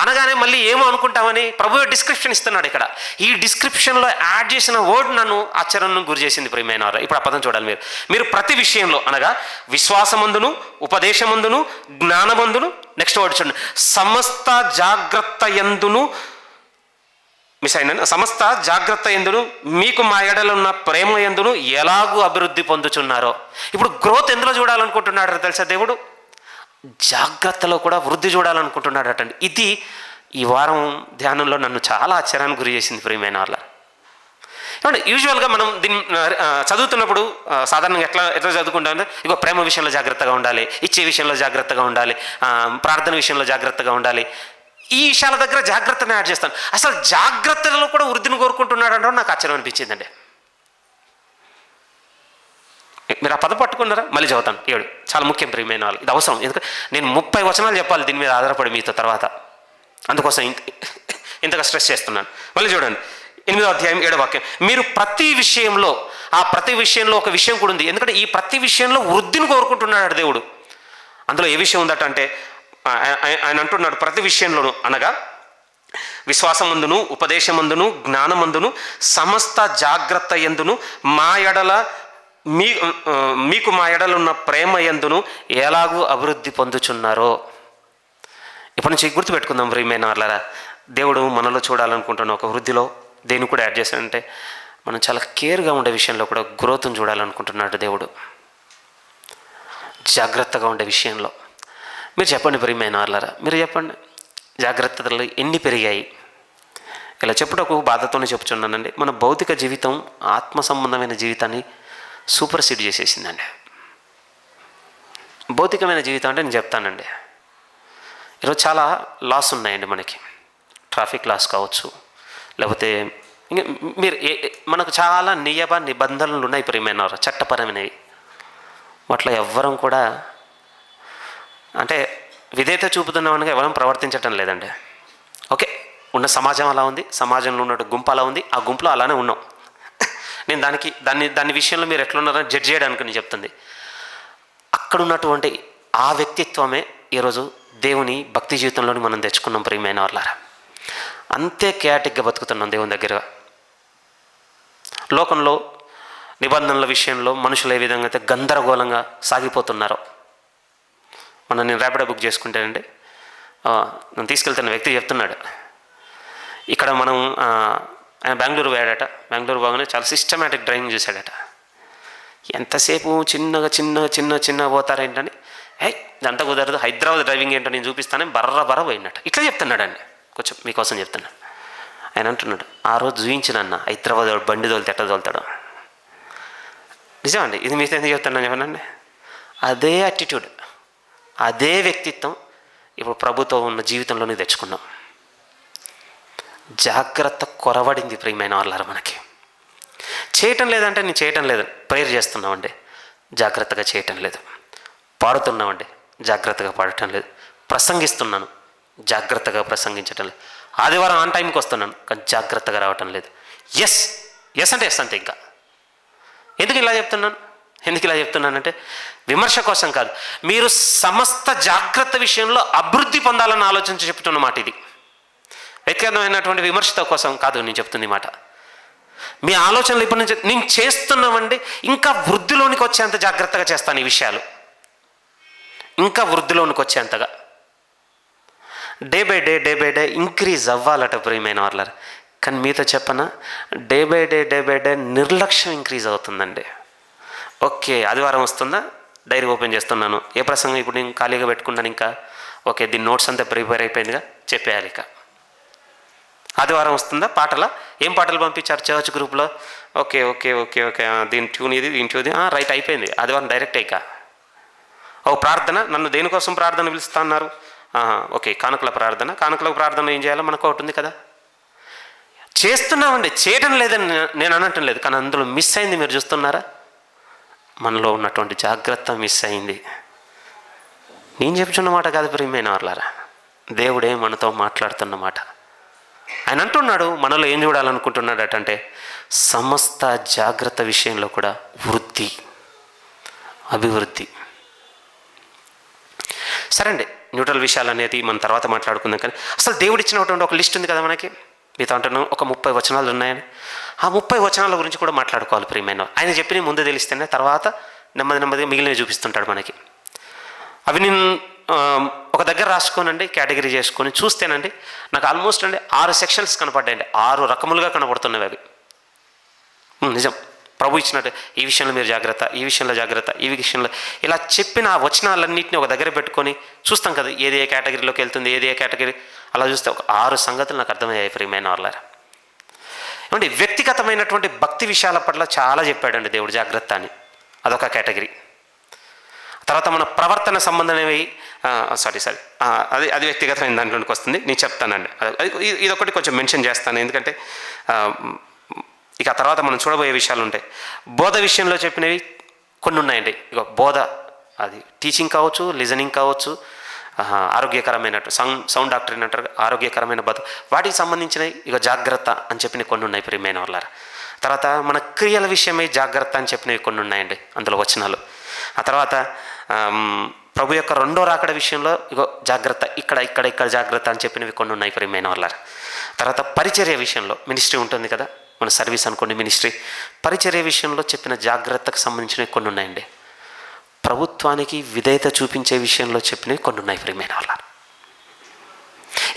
అనగానే మళ్ళీ ఏమో అనుకుంటామని ప్రభు డిస్క్రిప్షన్ ఇస్తున్నాడు ఇక్కడ. ఈ డిస్క్రిప్షన్లో యాడ్ చేసిన వర్డ్ నన్ను ఆశ్చర్యం గురి చేసింది ప్రియమైన వారు. ఇప్పుడు ఆ పదం చూడాలి. మీరు ప్రతి విషయంలో అనగా విశ్వాసమందును, ఉపదేశమందును, జ్ఞానమందును, నెక్స్ట్ వర్డ్ చూడండి, సమస్త జాగ్రత్త యందును మీకు మా ఎడల ఉన్న ప్రేమ యందును ఎలాగూ అభివృద్ధి పొందుచున్నారో. ఇప్పుడు గ్రోత్ ఎందులో చూడాలనుకుంటున్నాడు తెలుసా దేవుడు? జాగ్రత్తలో కూడా వృద్ధి చూడాలనుకుంటున్నాడటండి. ఇది ఈ వారం ధ్యానంలో నన్ను చాలా ఆశ్చర్యానికి గురి చేసింది ప్రియమైన వాళ్ళ. ఏమంటే యూజువల్గా మనం దీన్ని చదువుతున్నప్పుడు సాధారణంగా ఎట్లా చదువుకుంటామంటే, ఇగో ప్రేమ విషయంలో జాగ్రత్తగా ఉండాలి, ఇచ్చే విషయంలో జాగ్రత్తగా ఉండాలి, ప్రార్థన విషయంలో జాగ్రత్తగా ఉండాలి, ఈ విషయాల దగ్గర జాగ్రత్తను యాడ్ చేస్తాను. అసలు జాగ్రత్తలో కూడా వృద్ధిని కోరుకుంటున్నాడు అంటే నాకు ఆశ్చర్యం అనిపించిందండి. మీరు ఆ పదం పట్టుకున్నారా? మళ్ళీ చదువుతాను. 7 చాలా ముఖ్యం ప్రియమైన వాళ్ళు, ఇది అవసరం. ఎందుకంటే నేను 30 వచనాలు చెప్పాలి దీని మీద ఆధారపడి మీతో తర్వాత, అందుకోసం ఇంతగా స్ట్రెస్ చేస్తున్నాను. మళ్ళీ చూడండి 8వ అధ్యాయం 7వ వాక్యం. మీరు ప్రతి విషయంలో, ఆ ప్రతి విషయంలో ఒక విషయం కూడా ఉంది. ఎందుకంటే ఈ ప్రతి విషయంలో వృద్ధిని కోరుకుంటున్నాడు దేవుడు. అందులో ఏ విషయం ఉందట అంటే, ఆయన అంటున్నాడు ప్రతి విషయంలోనూ అనగా విశ్వాసమందును, ఉపదేశమందును, జ్ఞానమందును, సమస్త జాగ్రత్త యందును మీకు మా ఎడల ఉన్న ప్రేమ యందును ఎలాగూ అభివృద్ధి పొందుచున్నారో. ఇప్పటి నుంచి గుర్తుపెట్టుకుందాం ప్రియమైన వాళ్ళారా, దేవుడు మనలో చూడాలనుకుంటున్న ఒక వృద్ధిలో దేన్ని కూడా యాడ్ చేశాడంటే, మనం చాలా కేర్గా ఉండే విషయంలో కూడా గ్రోత్ను చూడాలనుకుంటున్నాడు దేవుడు. జాగ్రత్తగా ఉండే విషయంలో మీరు చెప్పండి ప్రియమైన వాళ్ళారా, మీరు చెప్పండి, జాగ్రత్తలు ఎన్ని పెరిగాయి? ఇలా చెప్పుటకు బాధతోనే చెప్పుచున్నానండి. మన భౌతిక జీవితం ఆత్మ సంబంధమైన జీవితాన్ని సూపర్సీడ్ చేసేసిందండి. భౌతికమైన జీవితం అంటే నేను చెప్తానండి, ఈరోజు చాలా లాస్ ఉన్నాయండి మనకి. ట్రాఫిక్ లాస్ కావచ్చు, లేకపోతే ఇంకా మనకు చాలా నియమ నిబంధనలు ఉన్నాయి ప్రియమైన చట్టపరమైనవి. అట్లా ఎవ్వరం కూడా అంటే విధేయత చూపుతున్నామని ఎవరం ప్రవర్తించటం లేదండి. ఓకే, ఉన్న సమాజం అలా ఉంది, సమాజంలో ఉన్న గుంపు అలా ఉంది, ఆ గుంపులో అలానే ఉన్నాం. నేను దాని విషయంలో మీరు ఎట్లున్నారని జడ్జ్ చేయడానికి నేను చెప్తుంది. అక్కడ ఉన్నటువంటి ఆ వ్యక్తిత్వమే ఈరోజు దేవుని భక్తి జీవితంలోని మనం తెచ్చుకున్నాం ప్రియమైన వాళ్ళారా. అంతే కేయాటిక్గా బతుకుతున్నాం దేవుని దగ్గర. లోకంలో నిబంధనల విషయంలో మనుషులు ఏ విధంగా అయితే గందరగోళంగా సాగిపోతున్నారో, నేను ర్యాపిడో బుక్ చేసుకుంటానండి, నన్ను తీసుకెళ్తున్న వ్యక్తి చెప్తున్నాడు, ఇక్కడ మనం ఆయన బెంగళూరు పోయాడట. బెంగళూరు పోగానే చాలా సిస్టమేటిక్ డ్రైవింగ్ చేశాడట. ఎంతసేపు చిన్న పోతారేంటని, ఇదంతా కుదరదు, హైదరాబాద్ డ్రైవింగ్ ఏంటో నేను చూపిస్తానని బర్ర పోయినట్టు ఇట్లా చెప్తున్నాడండి. కొంచెం మీకోసం చెప్తున్నాను. ఆయన అంటున్నాడు, ఆ రోజు చూయించినన్న హైదరాబాద్ బండి తోలితే ఎట్లా తోలుతాడు. నిజమండి, ఇది మీతో ఎందుకు చెప్తున్నాను చెప్పనండి. అదే యాటిట్యూడ్, అదే వ్యక్తిత్వం ఇప్పుడు ప్రభుతో ఉన్న జీవితంలోనే తెచ్చుకున్నాం. జాగ్రత్త కొరవడింది ప్రియమైన వాళ్ళారు. మనకి చేయటం లేదంటే నేను చేయటం లేదు, ప్రేయర్ చేస్తున్నామండి, జాగ్రత్తగా చేయటం లేదు. పాడుతున్నామండి, జాగ్రత్తగా పాడటం లేదు. ప్రసంగిస్తున్నాను, జాగ్రత్తగా ప్రసంగించటం లేదు. ఆదివారం ఆన్ టైంకి వస్తున్నాను, కానీ జాగ్రత్తగా రావటం లేదు. ఎస్ అంటే ఎస్ అంతే. ఇంకా ఎందుకు ఇలా చెప్తున్నానంటే విమర్శ కోసం కాదు, మీరు సమస్త జాగ్రత్త విషయంలో అభివృద్ధి పొందాలని ఆలోచించి చెప్తున్న మాట ఇది. వ్యక్తిగతమైనటువంటి విమర్శతో కోసం కాదు నేను చెప్తుంది మాట. మీ ఆలోచనలు ఇప్పటి నుంచి నేను చేస్తున్నామండి, ఇంకా వృద్ధిలోనికి వచ్చేంత జాగ్రత్తగా చేస్తాను ఈ విషయాలు, ఇంకా వృద్ధిలోనికి వచ్చేంతగా. డే బై డే ఇంక్రీజ్ అవ్వాలట ప్రియమైన వాళ్ళ. కానీ మీతో చెప్పనా, డే బై డే నిర్లక్ష్యం ఇంక్రీజ్ అవుతుందండి. ఓకే, ఆదివారం వస్తుందా, డైరీ ఓపెన్ చేస్తున్నాను, ఏ ప్రసంగం ఇప్పుడు నేను ఖాళీగా పెట్టుకున్నాను, ఇంకా ఓకే దీని నోట్స్ అంతా ప్రిపేర్ అయిపోయిందిగా, చెప్పేయాలి. ఇక ఆదివారం వస్తుందా, పాటల ఏం పాటలు పంపించారు చర్చ్ గ్రూప్లో, ఓకే దీని ట్యూన్ ఇది, రైట్ అయిపోయింది. ఆదివారం డైరెక్ట్ ఇక ప్రార్థన, నన్ను దేనికోసం ప్రార్థన పిలుస్తా అన్నారు, ఓకే కానుకల ప్రార్థన ఏం చేయాలో మనకు ఒకటి ఉంది కదా. చేస్తున్నామండి, చేయడం లేదని నేను అనటం లేదు, కానీ అందులో మిస్ అయింది మీరు చూస్తున్నారా, మనలో ఉన్నటువంటి జాగ్రత్త మిస్ అయింది. నేను చెప్తున్న మాట కాదు ప్రియమైన వాళ్ళారా, దేవుడే మనతో మాట్లాడుతున్నమాట. ఆయన అంటున్నాడు మనలో ఏం చూడాలనుకుంటున్నాడట అంటే సమస్త జాగ్రత్త విషయంలో కూడా వృద్ధి, అభివృద్ధి. సరే అండి, న్యూట్రల్ విషయాలు అనేది మనం తర్వాత మాట్లాడుకుందాం. కానీ అసలు దేవుడు ఇచ్చినటువంటి ఒక లిస్ట్ ఉంది కదా మనకి, మీతో అంటున్నాం ఒక 30 వచనాలు ఉన్నాయని. ఆ 30 వచనాల గురించి కూడా మాట్లాడుకోవాలి ప్రియమైన. ఆయన చెప్పిన ముందు తెలిస్తేనే తర్వాత నెమ్మదిగా మిగిలినవి చూపిస్తుంటాడు మనకి. అవి నేను ఒక దగ్గర రాసుకోనండి, కేటగిరీ చేసుకొని చూస్తేనండి నాకు ఆల్మోస్ట్ 6 సెక్షన్స్ కనపడ్డాయండి. 6 రకములుగా కనబడుతున్నవి అవి. నిజం, ప్రభు ఇచ్చినట్టు ఈ విషయంలో మీరు జాగ్రత్త, ఈ విషయంలో జాగ్రత్త, ఈ విషయంలో ఇలా చెప్పిన ఆ వచనాలన్నింటినీ ఒక దగ్గర పెట్టుకొని చూస్తాం కదా, ఏది ఏ కేటగిరీలోకి వెళ్తుంది, ఏది ఏ కేటగిరీ, అలా చూస్తే ఒక 6 సంగతులు నాకు అర్థమయ్యాయి ప్రియమైన వాళ్ళారా. ఏమంటే వ్యక్తిగతమైనటువంటి భక్తి విషయాల పట్ల చాలా చెప్పాడండి దేవుడు, జాగ్రత్త అని, అదొక కేటగిరీ. తర్వాత మన ప్రవర్తన సంబంధమైనవి అది వ్యక్తిగతమైన దాంట్లోకి వస్తుంది, నేను చెప్తానండి. ఇదొకటి కొంచెం మెన్షన్ చేస్తాను, ఎందుకంటే ఇక తర్వాత మనం చూడబోయే విషయాలు ఉంటాయి. బోధ విషయంలో చెప్పినవి కొన్ని ఉన్నాయండి. ఇక బోధ, అది టీచింగ్ కావచ్చు, లిజనింగ్ కావచ్చు, ఆరోగ్యకరమైన సౌండ్ డాక్టరీన్ అంటారు, ఆరోగ్యకరమైన బోధ, వాటికి సంబంధించినవి ఇక జాగ్రత్త అని చెప్పినవి కొన్ని ఉన్నాయి ప్రియమైన వాళ్ళారా. తర్వాత మన క్రియల విషయమై జాగ్రత్త అని చెప్పినవి కొన్ని ఉన్నాయండి అందులో వచనాలు. ఆ తర్వాత ప్రభు యొక్క 2వ రాకడ విషయంలో ఇగో జాగ్రత్త, ఇక్కడ జాగ్రత్త అని చెప్పినవి కొన్ని ఉన్నాయి ప్రియమైన వాళ్ళారా. తర్వాత పరిచర్య విషయంలో, మినిస్ట్రీ ఉంటుంది కదా, మన సర్వీస్ అనుకోండి మినిస్ట్రీ, పరిచర్య విషయంలో చెప్పిన జాగ్రత్తకు సంబంధించినవి కొన్ని ఉన్నాయండి. ప్రభుత్వానికి విధేయత చూపించే విషయంలో చెప్పినవి కొన్ని ఉన్నాయి ప్రియమైన వాళ్ళారా.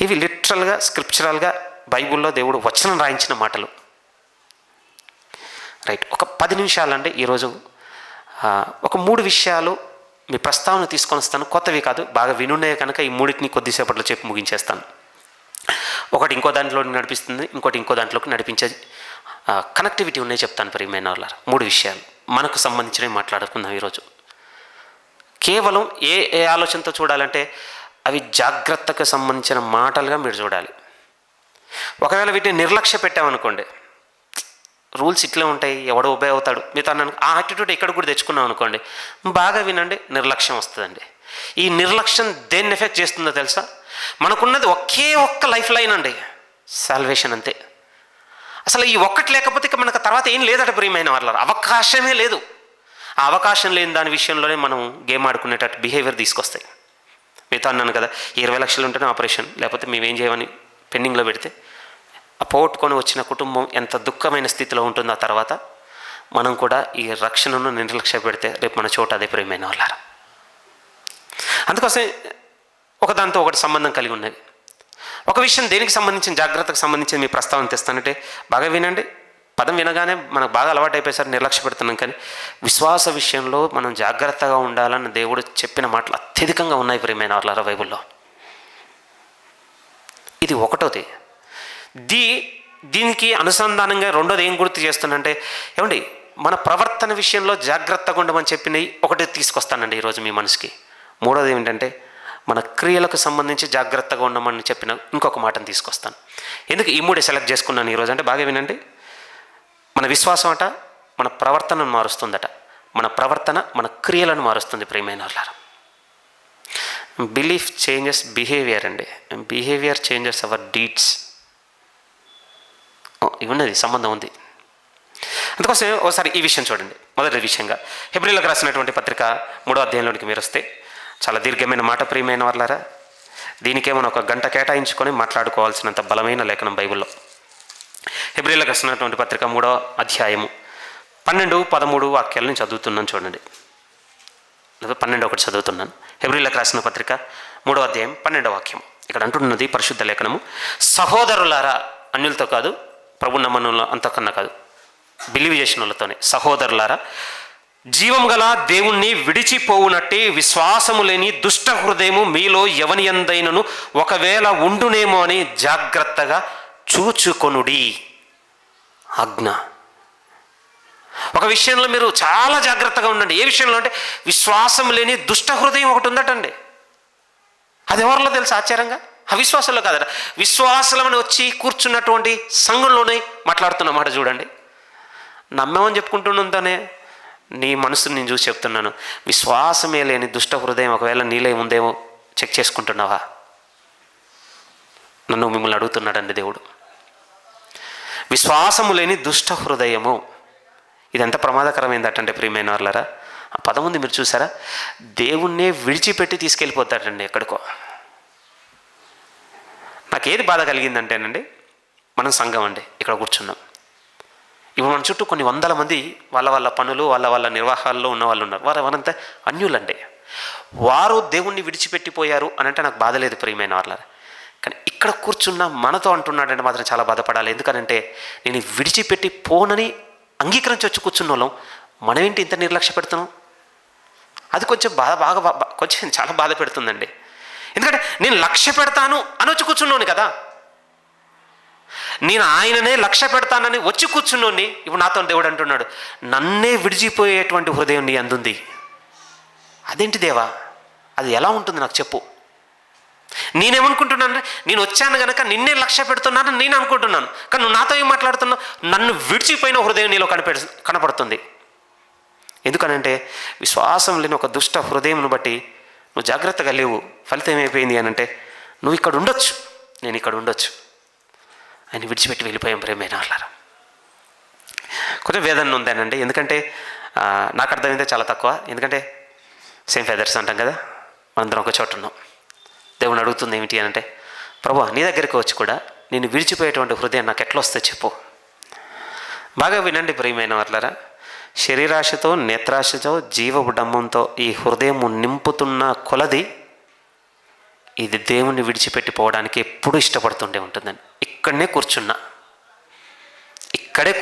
ఇవి లిటరల్గా స్క్రిప్చరల్గా బైబిల్లో దేవుడు వచనం రాయించిన మాటలు. రైట్, ఒక 10 నిమిషాలండి ఈరోజు ఒక 3 విషయాలు మీ ప్రస్తావన తీసుకొని వస్తాను. కొత్తవి కాదు, బాగా వినుండే కనుక ఈ 3టిని కొద్దిసేపట్లో చెప్పి ముగించేస్తాను. ఒకటి ఇంకో దాంట్లో నడిపిస్తుంది, ఇంకోటి ఇంకో దాంట్లోకి నడిపించే కనెక్టివిటీ ఉన్నాయి చెప్తాను ప్రియమైన వాళ్ళ. 3 విషయాలు మనకు సంబంధించినవి మాట్లాడుకుందాం ఈరోజు. కేవలం ఏ ఆలోచనతో చూడాలంటే అవి జాగ్రత్తకు సంబంధించిన మాటలుగా మీరు చూడాలి. ఒకవేళ వీటిని నిర్లక్ష్య పెట్టామనుకోండి, రూల్స్ ఇట్లే ఉంటాయి, ఎవడో ఒబే అవుతాడు, మీతో ఆ యాటిట్యూడ్ ఇక్కడ కూడా తెచ్చుకున్నాం అనుకోండి, బాగా వినండి, నిర్లక్ష్యం వస్తుందండి. ఈ నిర్లక్ష్యం దేన్ని ఎఫెక్ట్ చేస్తుందో తెలుసా? మనకున్నది ఒకే ఒక్క లైఫ్ లైన్ అండి, సాల్వేషన్ అంతే. అసలు ఈ ఒక్కటి లేకపోతే ఇక మనకు తర్వాత ఏం లేదట ప్రియమైన వాళ్ళ, అవకాశమే లేదు. ఆ అవకాశం లేని దాని విషయంలోనే మనం గేమ్ ఆడుకునేటట్టు బిహేవియర్ తీసుకొస్తాయి. మీతో అన్నాను కదా, 20 లక్షలు ఉంటేనే ఆపరేషన్, లేకపోతే మేమేం చేయమని పెండింగ్లో పెడితే ఆ పోగొట్టుకొని వచ్చిన కుటుంబం ఎంత దుఃఖమైన స్థితిలో ఉంటుందో ఆ తర్వాత మనం కూడా ఈ రక్షణను నిర్లక్ష్య పెడితే రేపు మన చోట అదే ప్రియమైన వాళ్ళారా. అందుకోసం ఒకదాంతో ఒకటి సంబంధం కలిగి ఉన్నది. ఒక విషయం దేనికి సంబంధించిన, జాగ్రత్తకు సంబంధించిన మీ ప్రస్తావన తెస్తానంటే బాగా వినండి. పదం వినగానే మనకు బాగా అలవాటు అయిపోయేసరికి నిర్లక్ష్య పెడుతున్నాం. కానీ విశ్వాస విషయంలో మనం జాగ్రత్తగా ఉండాలని దేవుడు చెప్పిన మాటలు అత్యధికంగా ఉన్నాయి ప్రియమైన వాళ్ళ బైబిల్లో. ఇది ఒకటోది. దీనికి అనుసంధానంగా రెండోది ఏం గుర్తు చేస్తానంటే, ఏమండి మన ప్రవర్తన విషయంలో జాగ్రత్తగా ఉండమని చెప్పినవి ఒకటి తీసుకొస్తానండి ఈరోజు మీ మనసుకి. మూడోది ఏమిటంటే మన క్రియలకు సంబంధించి జాగ్రత్తగా ఉండమని చెప్పిన ఇంకొక మాటను తీసుకొస్తాను. ఎందుకు ఈ మూడే సెలెక్ట్ చేసుకున్నాను ఈరోజు అంటే బాగా వినండి. మన విశ్వాసం అట మన ప్రవర్తనను మారుస్తుందట. మన ప్రవర్తన మన క్రియలను మారుస్తుంది ప్రియమైన వాళ్ళారా. బిలీఫ్ చేంజెస్ బిహేవియర్ అండి, బిహేవియర్ చేంజెస్ అవర్ డీడ్స్. ఉన్నది సంబంధం ఉంది. అందుకోసం ఒకసారి ఈ విషయం చూడండి. మొదటి విషయంగా హెబ్రీయులకు రాసినటువంటి పత్రిక 3వ అధ్యాయంలోనికి మీరు వస్తే చాలా దీర్ఘమైన మాట ప్రియమైన వాళ్ళారా. దీనికేమో ఒక గంట కేటాయించుకొని మాట్లాడుకోవాల్సినంత బలమైన లేఖనం బైబిల్లో. హెబ్రీయులకు రాసినటువంటి పత్రిక 3వ అధ్యాయము 12, 13 వాక్యాలను చదువుతున్నాను చూడండి. 12 చదువుతున్నాను. హెబ్రీయులకు రాసిన పత్రిక 3వ అధ్యాయం 12వ వాక్యం. ఇక్కడ అంటున్నది పరిశుద్ధ లేఖనము, సహోదరులారా, అన్యులతో కాదు, ప్రభు నమ్మనుల అంతకన్నా కాదు, బిలీవ్ చేసిన వాళ్ళతోనే, సహోదరులారా, జీవం గల దేవుణ్ణి విడిచిపోవునట్టి విశ్వాసము లేని దుష్ట హృదయము మీలో ఎవని యందైనను ఒకవేళ ఉండునేమో అని జాగ్రత్తగా చూచుకొనుడి. ఆజ్ఞ. ఒక విషయంలో మీరు చాలా జాగ్రత్తగా ఉండండి. ఏ విషయంలో అంటే విశ్వాసం లేని దుష్ట హృదయం ఒకటి ఉందటండి. అది ఎవరిలో తెలుసు ఆశ్చర్యంగా? అవిశ్వాసంలో కాదట, విశ్వాసంలో వచ్చి కూర్చున్నటువంటి సంఘంలోనే మాట్లాడుతున్నమాట చూడండి. నమ్మమని చెప్పుకుంటున్నంతనే నీ మనసుని నేను చూసి చెప్తున్నాను, విశ్వాసమే లేని దుష్ట హృదయం ఒకవేళ నీలే ఉందేమో చెక్ చేసుకుంటున్నావా? నన్ను మిమ్మల్ని అడుగుతున్నాడండి దేవుడు. విశ్వాసము లేని దుష్ట హృదయము, ఇది ఎంత ప్రమాదకరమైందటంటే ప్రియమైన వాళ్ళారా. ఆ పదం ఉంది మీరు చూసారా? దేవుణ్ణే విడిచిపెట్టి తీసుకెళ్ళిపోతాడండి ఎక్కడికో. నాకేది బాధ కలిగిందంటేనండి, మనం సంఘం అండి ఇక్కడ కూర్చున్నాం. ఇప్పుడు మన చుట్టూ కొన్ని వందల మంది వాళ్ళ పనులు వాళ్ళ నిర్వాహాల్లో ఉన్న వాళ్ళు ఉన్నారు. వారంతా అన్యులండి. వారు దేవుణ్ణి విడిచిపెట్టిపోయారు అని అంటే నాకు బాధ లేదు ప్రియమైన వాళ్ళ. కానీ ఇక్కడ కూర్చున్న మనతో అంటున్నాడంటే మాత్రం చాలా బాధపడాలి. ఎందుకనంటే నేను విడిచిపెట్టి పోనని అంగీకరించి వచ్చి కూర్చున్న వాళ్ళం మనమేంటి ఇంత నిర్లక్ష్య పెడుతున్నాం? అది కొంచెం కొంచెం చాలా బాధ పెడుతుందండి. ఎందుకంటే నేను లక్ష్య పెడతాను అని వచ్చి కూర్చున్నాను కదా, నేను ఆయననే లక్ష్య పెడతానని వచ్చి కూర్చున్నోని ఇప్పుడు నాతో దేవుడు అంటున్నాడు, నన్నే విడిచిపోయేటువంటి హృదయం నీ అందుంది. అదేంటి దేవా, అది ఎలా ఉంటుంది నాకు చెప్పు. నేనేమనుకుంటున్నాను, నేను వచ్చాను కనుక నిన్నే లక్ష్య పెడుతున్నానని నేను అనుకుంటున్నాను. కానీ నువ్వు నాతో ఏం మాట్లాడుతున్నావు? నన్ను విడిచిపోయిన హృదయం నీలో కనపడుతుంది. ఎందుకనంటే విశ్వాసం లేని ఒక దుష్ట హృదయంను బట్టి నువ్వు జాగ్రత్తగా లేవు. ఫలితం ఏమైపోయింది అని అంటే నువ్వు ఇక్కడ ఉండొచ్చు, నేను ఇక్కడ ఉండొచ్చు, ఆయన విడిచిపెట్టి వెళ్ళిపోయాం ప్రేమైన వాళ్ళారా. కొంచెం వేదన ఉందేనండి. ఎందుకంటే నాకు అర్థమైందే చాలా తక్కువ. ఎందుకంటే సేమ్ ఫెదర్స్ అంటాం కదా, మనందరం ఒక చోట ఉన్నాం. దేవుని అడుగుతుంది ఏమిటి అని అంటే, ప్రభు నీ దగ్గరికి వచ్చి కూడా నేను విడిచిపోయేటువంటి హృదయం నాకు ఎట్లా వస్తే చెప్పు. బాగా వినండి ప్రియమైన వాళ్ళారా. శరీరాశతో, నేత్రాశతో, జీవడంబంతో ఈ హృదయం నింపుతున్న కొలది ఇది దేవుణ్ణి విడిచిపెట్టిపోవడానికి ఎప్పుడూ ఇష్టపడుతుండే ఉంటుందండి. ఇక్కడే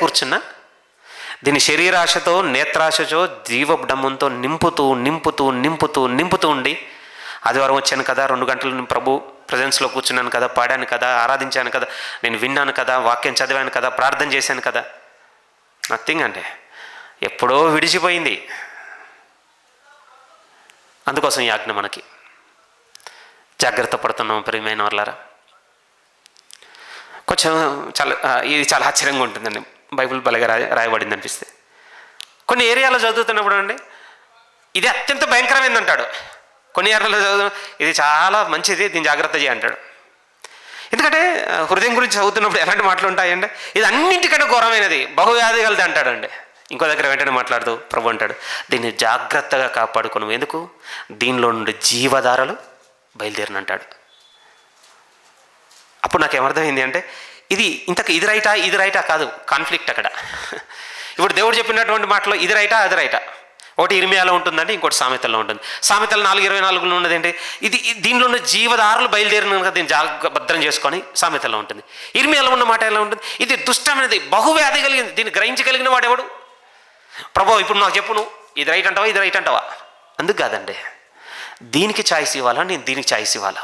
కూర్చున్నా దీని శరీరాశతో, నేత్రాశతో, జీవడంబంతో నింపుతూ ఉండి ఆదివారం వచ్చాను కదా, 2 గంటలు నేను ప్రభు ప్రజెన్స్లో కూర్చున్నాను కదా, పాడాను కదా, ఆరాధించాను కదా, నేను విన్నాను కదా, వాక్యం చదివాను కదా, ప్రార్థన చేశాను కదా, నథింగ్ అంటే ఎప్పుడో విడిచిపోయింది. అందుకోసం ఈ ఆజ్ఞ మనకి. జాగ్రత్త పడుతున్నాం ప్రియమైన వాళ్ళారా. కొంచెం ఇది చాలా ఆశ్చర్యంగా ఉంటుందండి. బైబిల్ బలగా రాయబడింది అనిపిస్తే. కొన్ని ఏరియాలో చదువుతున్నప్పుడు అండి ఇది అత్యంత భయంకరమైంది అంటాడు. కొన్ని ఏరియాలో చదువు ఇది చాలా మంచిది, దీన్ని జాగ్రత్త చేయ అంటాడు. ఎందుకంటే హృదయం గురించి చదువుతున్నప్పుడు ఎలాంటి మాటలు ఉంటాయండి, ఇది అన్నింటికంటే ఘోరమైనది, బహువ్యాధి కలది అంటాడండి. ఇంకో దగ్గర వెంటనే మాట్లాడుతూ ప్రభు అంటాడు, దీన్ని జాగ్రత్తగా కాపాడుకోను. ఎందుకు? దీనిలో నుండి జీవధారలు బయలుదేరినంటాడు. అప్పుడు నాకు ఏమర్థమైంది అంటే ఇది రైటా కాదు, కాన్ఫ్లిక్ట్ అక్కడ. ఇప్పుడు దేవుడు చెప్పినటువంటి మాటలో ఇది రైటా అది రైటా, ఒకటి ఇర్మియాలో ఉంటుందండి, ఇంకోటి సామెతల్లో ఉంటుంది. సామెతలు 4:24 ఉన్నది ఏంటి, దీనిలో ఉన్న జీవదారులు బయలుదేరిన కనుక దీన్ని భద్రం చేసుకొని సామెతల్లో ఉంటుంది. ఇర్మియాలో ఉన్న మాట ఎలా ఉంటుంది, ఇది దుష్టమైనది, బహువ్యాధి కలిగింది, దీన్ని గ్రహించగలిగిన వాడెవడు? ప్రభు ఇప్పుడు నాకు చెప్పు, నువ్వు ఇది రైట్ అంటావా, ఇది రైట్ అంటావా? అందుకు కాదండి, దీనికి ఛాయిస్ ఇవ్వాలా, నేను దీనికి ఛాయిస్ ఇవ్వాలా?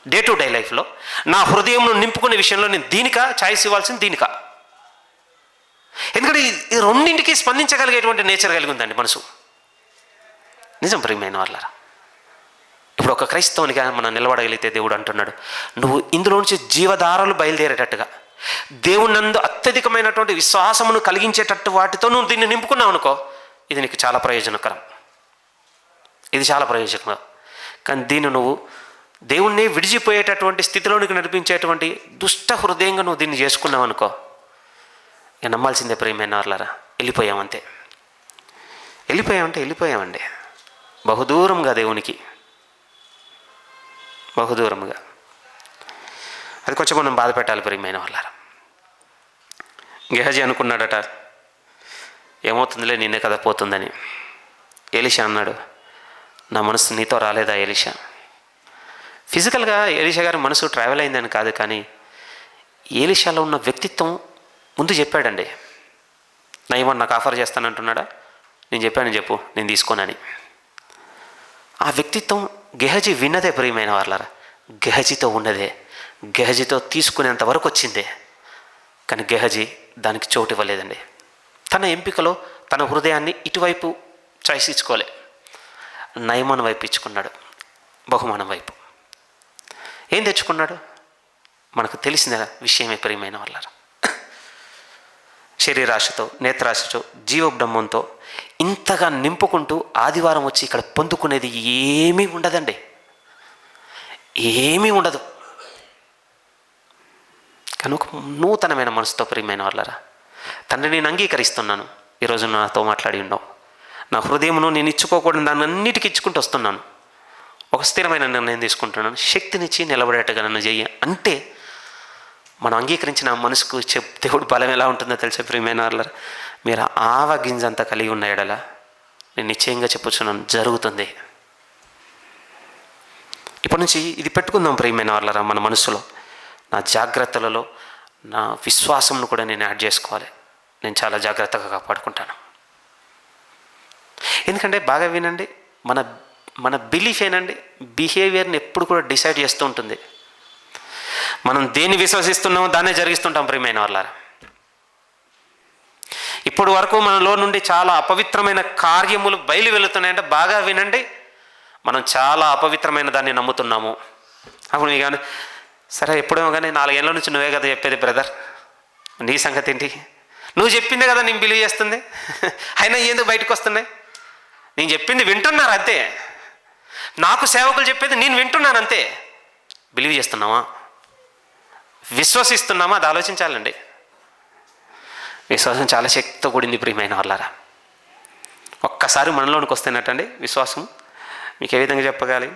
డే టు డే లైఫ్లో నా హృదయంలో నింపుకునే విషయంలో నేను దీనికా ఛాయిస్ ఇవ్వాల్సింది, దీనికా? ఎందుకంటే ఈ రెండింటికి స్పందించగలిగేటువంటి నేచర్ కలిగి ఉందండి మనసు. నిజం ప్రియమైన వాళ్ళారా, ఇప్పుడు ఒక క్రైస్తవునిగా మనం నిలబడగలిగితే దేవుడు అంటున్నాడు, నువ్వు ఇందులో నుంచి జీవధారలు బయలుదేరేటట్టుగా దేవుని నందు అత్యధికమైనటువంటి విశ్వాసమును కలిగించేటట్టు వాటితో నువ్వు దీన్ని నింపుకున్నావు అనుకో, ఇది నీకు చాలా ప్రయోజనకరం, ఇది చాలా ప్రయోజనకరం. కానీ దీన్ని నువ్వు దేవుణ్ణి విడిచిపోయేటటువంటి స్థితిలోనికి నడిపించేటువంటి దుష్ట హృదయంగా నువ్వు దీన్ని చేసుకున్నావు అనుకో, ఇక నమ్మాల్సిందే ప్రియమైన వాళ్ళారా, వెళ్ళిపోయామంతే. వెళ్ళిపోయామండి బహుదూరంగా, దేవునికి బహుదూరంగా. అది కొంచెం మనం బాధ పెట్టాలి ప్రియమైన వాళ్ళారా. గెహజీ అనుకున్నాడట, ఏమవుతుందిలే నిన్నే కదా పోతుందని. ఎలీషా అన్నాడు, నా మనసు నీతో రాలేదా ఎలీషా? ఫిజికల్గా ఎలీషా గారి మనసు ట్రావెల్ అయిందని కాదు, కానీ ఎలీషాలో ఉన్న వ్యక్తిత్వం ముందు చెప్పాడండి. నయమాన్ నాకు ఆఫర్ చేస్తానంటున్నాడా, నేను చెప్పాను చెప్పు, నేను తీసుకోనని. ఆ వ్యక్తిత్వం గెహజీ విన్నదే ప్రియమైన వాళ్ళారా, గెహజీతో ఉన్నదే, గెహజీతో తీసుకునేంత వరకు వచ్చిందే. కానీ గెహజీ దానికి చోటు ఇవ్వలేదండి. తన ఎంపికలో తన హృదయాన్ని ఇటువైపు చాయిస్ ఇచ్చుకోలే, నయమాన్ వైపు ఇచ్చుకున్నాడు, బహుమానం వైపు. ఏం తెచ్చుకున్నాడు? మనకు తెలిసిన విషయమే ప్రియమైన వాళ్ళారా. శరీరాశతో, నేత్రాశతో, జీవబ్రహ్మంతో ఇంతగా నింపుకుంటూ ఆదివారం వచ్చి ఇక్కడ పొందుకునేది ఏమీ ఉండదండి, ఏమీ ఉండదు. కానీ ఒక నూతనమైన మనసుతో ప్రియమైన వాళ్ళారా, తండ్రి నేను అంగీకరిస్తున్నాను, ఈరోజు నాతో మాట్లాడి ఉన్నావు, నా హృదయమును నేను ఇచ్చుకోకూడదు దాన్ని అన్నిటికీ ఇచ్చుకుంటూ వస్తున్నాను, ఒక స్థిరమైన నిర్ణయం తీసుకుంటున్నాను, శక్తినిచ్చి నిలబడేట్టుగా నన్ను చెయ్యి అంటే మనం అంగీకరించిన మనసుకు దేవుడు బలం ఎలా ఉంటుందో తెలిసే ప్రియమైన వాళ్ళారా. మీరు ఆవగింజంతా కలిగి ఉన్న ఎడల నేను నిశ్చయంగా చెప్పుచున్నాను, జరుగుతుంది. ఇప్పటి నుంచి ఇది పెట్టుకుందాం ప్రియమైన వాళ్ళారా మన మనసులో. నా జాగ్రత్తలలో నా విశ్వాసంను కూడా నేను యాడ్ చేసుకోవాలి, నేను చాలా జాగ్రత్తగా కాపాడుకుంటాను. ఎందుకంటే బాగా వినండి, మన బిలీఫ్ ఏనండి బిహేవియర్ని ఎప్పుడు కూడా డిసైడ్ చేస్తూ ఉంటుంది. మనం దేన్ని విశ్వసిస్తున్నామో దాన్నే జరిగిస్తుంటాం ప్రియమైన వాళ్ళారా. ఇప్పుడు వరకు మనలో నుండి చాలా అపవిత్రమైన కార్యములు బయలు వెళుతున్నాయంటే బాగా వినండి, మనం చాలా అపవిత్రమైన దాన్ని నమ్ముతున్నాము. అప్పుడు మీకు కానీ సరే ఎప్పుడేమో కానీ 4 ఏళ్ళ నుంచి నువ్వే కదా చెప్పేది బ్రదర్, నీ సంగతి ఏంటి? నువ్వు చెప్పిందే కదా నేను బిలీవ్ చేస్తుంది, అయినా ఎందుకు బయటకు వస్తున్నాయి? నేను చెప్పింది వింటున్నారు అంతే, నాకు సేవకులు చెప్పేది నేను వింటున్నాను అంతే. బిలీవ్ చేస్తున్నావా, విశ్వసిస్తున్నామా? అది ఆలోచించాలండి. విశ్వాసం చాలా శక్తితో కూడింది ప్రియమైన వాళ్ళారా. ఒక్కసారి మనలోనికి వస్తేనటండి విశ్వాసం, మీకు ఏ విధంగా చెప్పగాలి,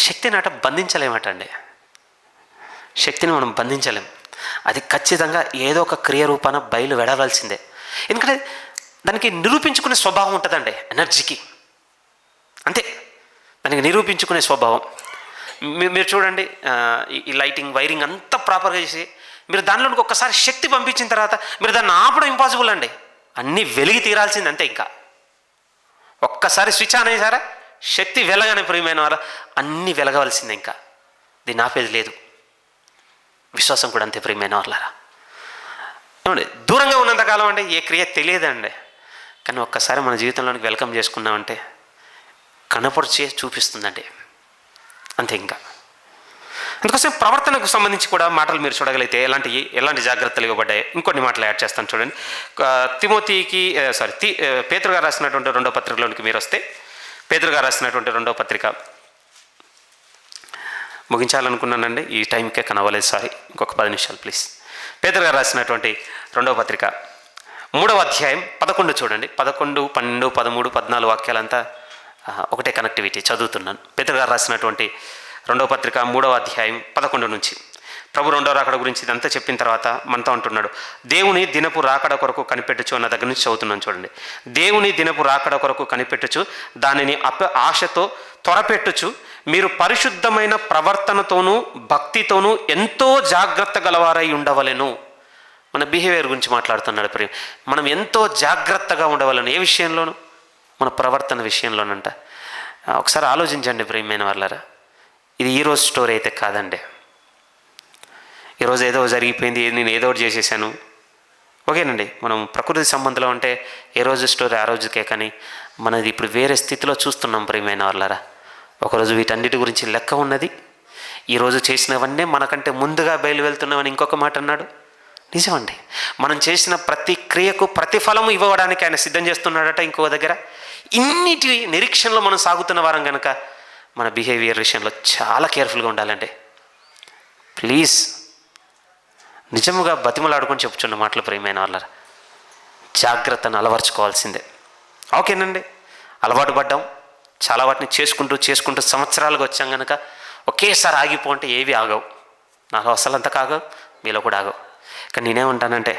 శక్తిని బంధించలేమటండి. శక్తిని మనం బంధించలేం, అది ఖచ్చితంగా ఏదో ఒక క్రియ రూపాన బయలు వెడవలసిందే. ఎందుకంటే దానికి నిరూపించుకునే స్వభావం ఉంటుందండి, ఎనర్జీకి అంతే, దానికి నిరూపించుకునే స్వభావం. మీరు చూడండి, ఈ లైటింగ్ వైరింగ్ అంతా ప్రాపర్గా చేసి మీరు దానిలోనికి ఒక్కసారి శక్తి పంపించిన తర్వాత మీరు దాన్ని ఆపడం ఇంపాసిబుల్ అండి, అన్నీ వెలిగి తీరాల్సింది అంతే. ఇంకా ఒక్కసారి స్విచ్ ఆన్ అయ్యారా, శక్తి వెలగానే ప్రియమైన వారు అన్నీ వెలగవలసిందే, ఇంకా దీన్ని ఆపేది లేదు. విశ్వాసం కూడా అంతే ప్రియమైన వాళ్ళారా. ఏమండి, దూరంగా ఉన్నంతకాలం అంటే ఏ క్రియ తెలియదండి, కానీ ఒక్కసారి మన జీవితంలోనికి వెల్కమ్ చేసుకున్నామంటే కనపరిచే చూపిస్తుందండి అంతే. ఇంకా అందుకోసం ప్రవర్తనకు సంబంధించి కూడా మాటలు మీరు చూడగలిగితే ఎలాంటి జాగ్రత్తలు ఇవ్వబడ్డాయి. ఇంకొన్ని మాటలు యాడ్ చేస్తాను చూడండి. పేతురు గారు రాసినటువంటి 2వ పత్రికలోనికి మీరు వస్తే, పేతురు గారు రాసినటువంటి 2వ పత్రిక ముగించాలనుకున్నానండి, ఈ టైంకే కనవ్వలేదు, సారీ, ఇంకొక 10 నిమిషాలు ప్లీజ్. పేతురు గారు రాసినటువంటి 2వ పత్రిక 3వ అధ్యాయం 11 చూడండి. 11, 12, 13, 14 వాక్యాలంతా ఒకటే కనెక్టివిటీ చదువుతున్నాను. పేతురు గారు రాసినటువంటి 2వ పత్రిక 3వ అధ్యాయం 11 నుంచి. ప్రభు రెండో రాకడ గురించి ఇదంతా చెప్పిన తర్వాత మనతో అంటున్నాడు, దేవుని దినపు రాకడ కొరకు కనిపెట్టుచు అన్న దగ్గర నుంచి చదువుతున్నాను చూడండి. దేవుని దినపు రాకడ కొరకు కనిపెట్టుచు దానిని ఆశతో త్వరపెట్టుచు మీరు పరిశుద్ధమైన ప్రవర్తనతోనూ భక్తితోనూ ఎంతో జాగ్రత్త గలవారై ఉండవలెను. మన బిహేవియర్ గురించి మాట్లాడుతున్నాడు ప్రియ. మనం ఎంతో జాగ్రత్తగా ఉండవలను. ఏ విషయంలోనూ? మన ప్రవర్తన విషయంలోనంట. ఒకసారి ఆలోచించండి ప్రియమైన వాళ్ళారా, ఇది ఈరోజు స్టోరీ అయితే కాదండి. ఈరోజు ఏదో జరిగిపోయింది, నేను ఏదో ఒకటి చేసేసాను, ఓకేనండి. మనం ప్రకృతి సంబంధంలో అంటే ఏ రోజు స్టోరీ ఆ రోజుకే, కానీ మనది ఇప్పుడు వేరే స్థితిలో చూస్తున్నాం ప్రియమైన వాళ్ళారా. ఒకరోజు వీటన్నిటి గురించి లెక్క ఉన్నది. ఈరోజు చేసినవన్నీ మనకంటే ముందుగా బయలు వెళ్తున్నామని ఇంకొక మాట అన్నాడు. నిజమండి. మనం చేసిన ప్రతి క్రియకు ప్రతిఫలము ఇవ్వడానికి ఆయన సిద్ధం చేస్తున్నాడట ఇంకో దగ్గర. ఇన్నిటి నిరీక్షణలో మనం సాగుతున్న వారం కనుక మన బిహేవియర్ విషయంలో చాలా కేర్ఫుల్గా ఉండాలండి. ప్లీజ్, నిజముగా బతిమలాడుకొని చెప్పుచున్న మాటలు ప్రియమైన వాళ్ళ, జాగ్రత్తను అలవర్చుకోవాల్సిందే. ఓకేనండి. అలవాటు పడ్డాం, చాలా వాటిని చేసుకుంటూ సంవత్సరాలుగా వచ్చాం కనుక ఒకేసారి ఆగిపోంటే ఏవి ఆగవు. నాలో అసలు కాగవు, మీలో కూడా ఆగవు. కానీ నేనేమంటానంటే